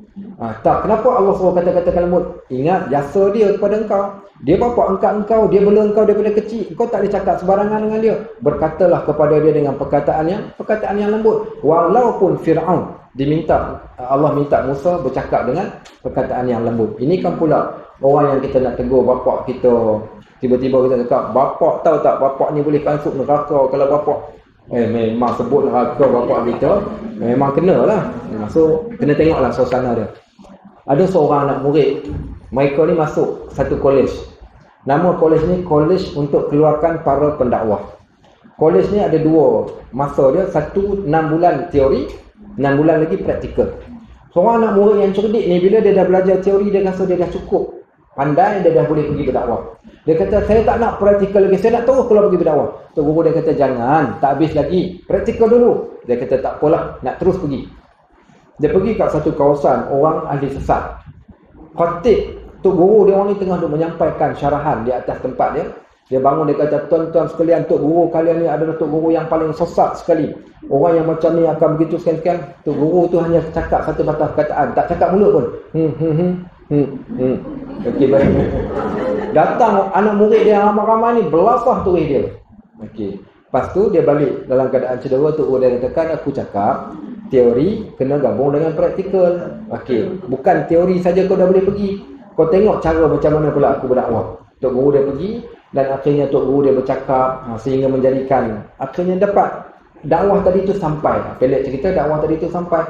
Tak, kenapa Allah suruh kata-kata lembut? Ingat, jasa dia kepada engkau. Dia bapak angkat engkau, dia bela engkau daripada kecil. Engkau tak boleh cakap sembarangan dengan dia. Berkatalah kepada dia dengan perkataan yang lembut. Walaupun Fir'aun Allah minta Musa bercakap dengan perkataan yang lembut. Ini kan pula orang yang kita nak tegur bapak kita. Tiba-tiba kita cakap, bapak tahu tak bapak ni boleh masuk neraka kalau bapak memang sebut neraka bapak kita, memang kena lah. So kena tengoklah suasana dia. Ada seorang anak murid, mereka ni masuk satu kolej. Nama kolej ni kolej untuk keluarkan para pendakwah. Kolej ni ada dua masa dia, satu 6 bulan teori, 6 bulan lagi praktikal. Seorang anak murid yang cerdik ni, bila dia dah belajar teori, dia rasa dia dah cukup pandai, dia dah boleh pergi berdakwah. Dia kata, saya tak nak praktikal lagi, saya nak terus keluar pergi berdakwah. So guru dia kata, jangan, tak habis lagi, praktikal dulu. Dia kata, tak apalah, nak terus pergi. Dia pergi kat satu kawasan orang ahli sesat. Khatib, tok guru dia orang ni tengah menyampaikan syarahan di atas tempat dia. Dia bangun, dia kata, tuan-tuan sekalian, tok guru kalian ni adalah tok guru yang paling sesat sekali. Orang yang macam ni akan begitu sekian-sekian. Tok guru tu hanya cakap satu patah perkataan, tak cakap mulut pun. Okey, baik. Datang anak murid dia ramai-ramai ni, belasah turis dia. Okey. Lepas tu dia balik dalam keadaan cedera. Tu dia katakan, aku cakap teori kena gabung dengan praktikal. Okey, bukan teori saja kau dah boleh pergi. Kau tengok cara macam mana pula aku berdakwah. Tok guru dia pergi dan akhirnya tok guru dia bercakap sehingga menjadikan akhirnya dapat dakwah tadi tu sampai. Pelik cerita, dakwah tadi tu sampai.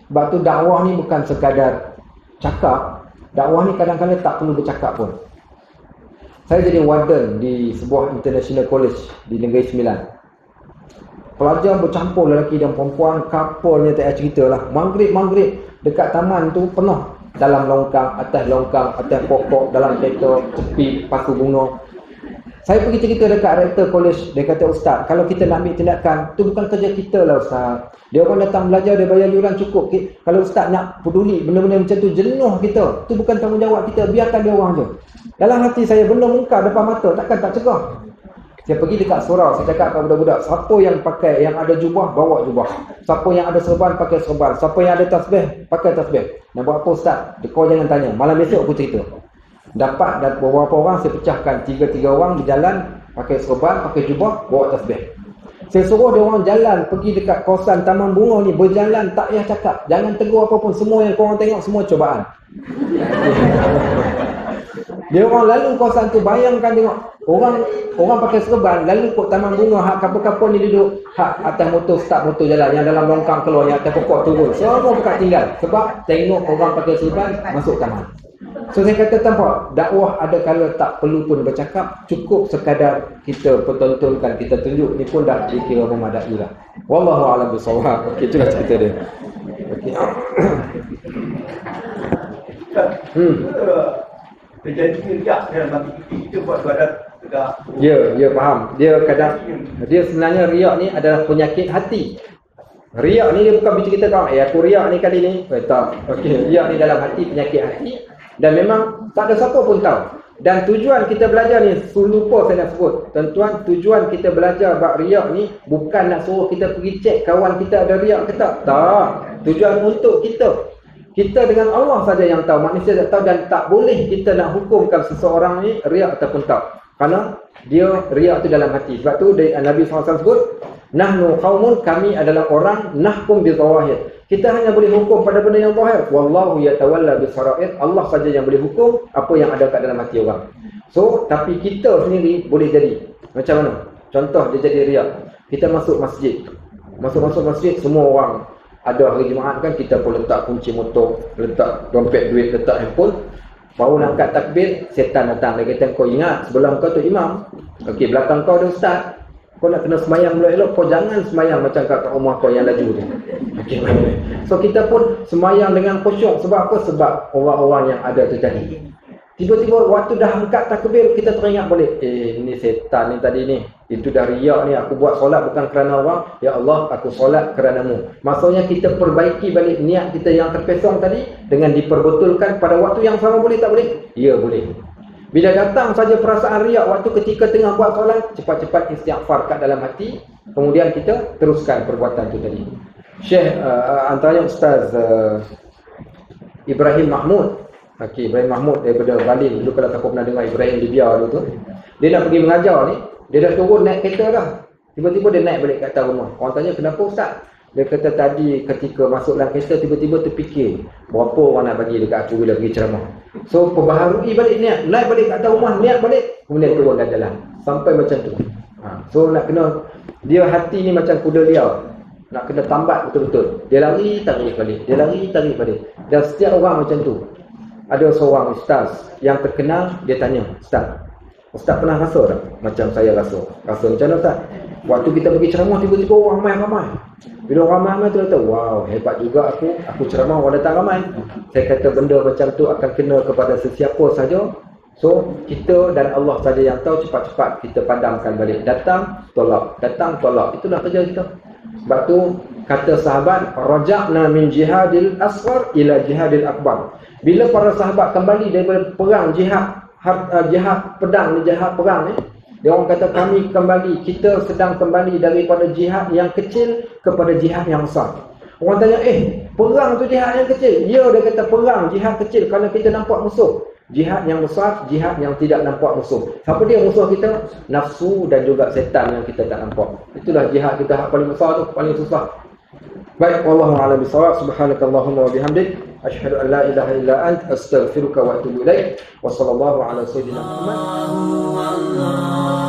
Sebab tu dakwah ni bukan sekadar cakap. Dakwah ni kadang-kadang tak perlu bercakap pun. Saya jadi warden di sebuah international college di Negeri Sembilan. Pelajar bercampur lelaki dan perempuan, couple-nya tak payah cerita lah. Maghrib dekat taman tu penuh. Dalam longkang, atas pokok, dalam kereta, tepi, paku bunga. Saya pergi cerita dekat rektor college. Dia kata, Ustaz, kalau kita nak ambil tindakan, tu bukan kerja kita lah Ustaz. Dia orang datang belajar, dia bayar yuran cukup. Kalau Ustaz nak peduli benda-benda macam tu, jenuh kita. Tu bukan tanggungjawab kita, biarkan dia orang je. Dalam hati saya, benda mungkar depan mata, takkan tak cegah. Saya pergi dekat surau, saya cakap kepada budak-budak, siapa yang pakai, yang ada jubah, bawa jubah. Siapa yang ada serban, pakai serban. Siapa yang ada tasbih, pakai tasbih. Nak buat apa Ustaz? Kau jangan tanya, malam besok aku cerita. Dapat beberapa orang, saya pecahkan 3 orang berjalan, pakai serban, pakai jubah, bawa tasbih. Saya suruh dia orang jalan, pergi dekat kawasan Taman Bunga ni, berjalan, tak payah cakap. Jangan tegur apa pun, semua yang korang tengok, semua cobaan. Dia orang lalu kawasan tu, bayangkan tengok. Orang pakai serban, lalu kot Taman Bunga, hak kapal-kapal ni duduk, hak atas motor, start motor jalan, yang dalam longkang keluar, yang atas pokok turun. Semua bukan tinggal. Sebab tengok orang pakai serban, masuk taman. So saya kata tampak, dakwah ada kala tak perlu pun bercakap, cukup sekadar kita pertontonkan, kita tunjuk, ni pun dah dikira memadai lah. Wallahu a'lam bishawab. Okey, itulah cerita dia. Okey. Jadi riak dalam bagi kita buat badan tegak. Ya, faham. Dia sebenarnya riak ni adalah penyakit hati. Riak ni dia bukan bercerita kau, aku riak ni kali ni. Tak. Okey, riak ni dalam hati, penyakit hati. Dan memang tak ada siapa pun tahu. Dan tujuan kita belajar ni, lupa saya nak sebut. Tuan-tuan, tujuan kita belajar bab riak ni bukan nak suruh kita pergi cek kawan kita ada riak ke tak. Tak. Tujuan untuk kita. Kita dengan Allah saja yang tahu. Manusia tak tahu dan tak boleh kita nak hukumkan seseorang ni riak ataupun tak. Kerana dia riak tu dalam hati. Sebab tu Nabi SAW sebut, nahnu qaumun, kami adalah orang nahkum bi zawahir. Kita hanya boleh hukum pada benda yang zahir. Wallahu yatawalla bisarair. Allah saja yang boleh hukum apa yang ada kat dalam hati orang. So, tapi kita sendiri boleh jadi. Macam mana? Contoh dia jadi riak. Kita masuk masjid. Masuk masjid, semua orang ada hari Jumaat kan, kita pun letak kunci motor, letak dompet duit, letak handphone. Baru nak angkat takbir, setan datang. Dia kata, kau ingat sebelah kau tu imam. Okey, belakang kau ada ustaz. Kau nak kena semayang elok-elok, kau jangan semayang macam kat rumah kau yang laju tu. Okay. So kita pun semayang dengan khusyuk. Sebab apa? Sebab orang-orang yang ada tu tadi. Tiba-tiba waktu dah angkat takbir, kita teringat balik, ini setan ni tadi ni. Itu dah riak ni, aku buat solat bukan kerana orang. Ya Allah, aku solat kerana-Mu. Maksudnya kita perbaiki balik niat kita yang terpesong tadi dengan diperbetulkan pada waktu yang sama. Boleh tak boleh? Ya, boleh. Bila datang saja perasaan riak waktu ketika tengah buat solat, cepat-cepat istighfar kat dalam hati, kemudian kita teruskan perbuatan itu tadi. Syekh antaranya Ustaz Ibrahim Mahmud. Okey, Ibrahim Mahmud daripada Balin. Dulu kalau siapa pernah dengar Ibrahim Libya dulu tu, dia nak pergi mengajar ni, dia dah turun naik kereta dah. Tiba-tiba dia naik balik kat atas rumah. Orang tanya, kenapa Ustaz? Dia kata tadi ketika masuk dalam kereta tiba-tiba terfikir berapa orang nak bagi dekat aku bila pergi ceramah. So perbaharui balik niat, naik balik kat atas rumah, niat balik, kemudian turun dan jalan. Sampai macam tu. So nak kena, dia hati ni macam kuda liar. Nak kena tambat betul-betul. Dia lari, tarik balik. Dia lari, tarik balik. Dan setiap orang macam tu. Ada seorang ustaz yang terkenal, dia tanya, Ustaz pernah rasa tak? Macam saya rasa. Rasa macam mana Ustaz? Waktu kita pergi ceramah, tiba-tiba orang ramai-ramai. Bila orang ramai tu kata, wow, hebat juga aku ceramah orang datang ramai. Saya kata benda macam tu akan kena kepada sesiapa saja. So, kita dan Allah saja yang tahu, cepat-cepat kita padamkan balik. Datang, tolak. Datang, tolak. Itulah kerja kita. Sebab tu, kata sahabat, raja'na min jihadil asghar ila jihadil akbar. Bila para sahabat kembali daripada perang jihad pedang ni, dia orang kata kami kembali, kita sedang kembali daripada jihad yang kecil kepada jihad yang besar. Orang tanya, perang tu jihad yang kecil? Ya, dia kata perang jihad kecil kerana kita nampak musuh. Jihad yang besar, jihad yang tidak nampak musuh. Siapa dia musuh kita? Nafsu dan juga setan yang kita tak nampak. Itulah jihad kita yang paling besar tu, paling susah. Baik, wallahu a'lam bishawab. Subhanakallahumma wa bihamdik, asyhadu an la ilaha illa ant, astaghfiruka wa atubu ilaik. Wa sallallahu ala sayyidina Muhammad.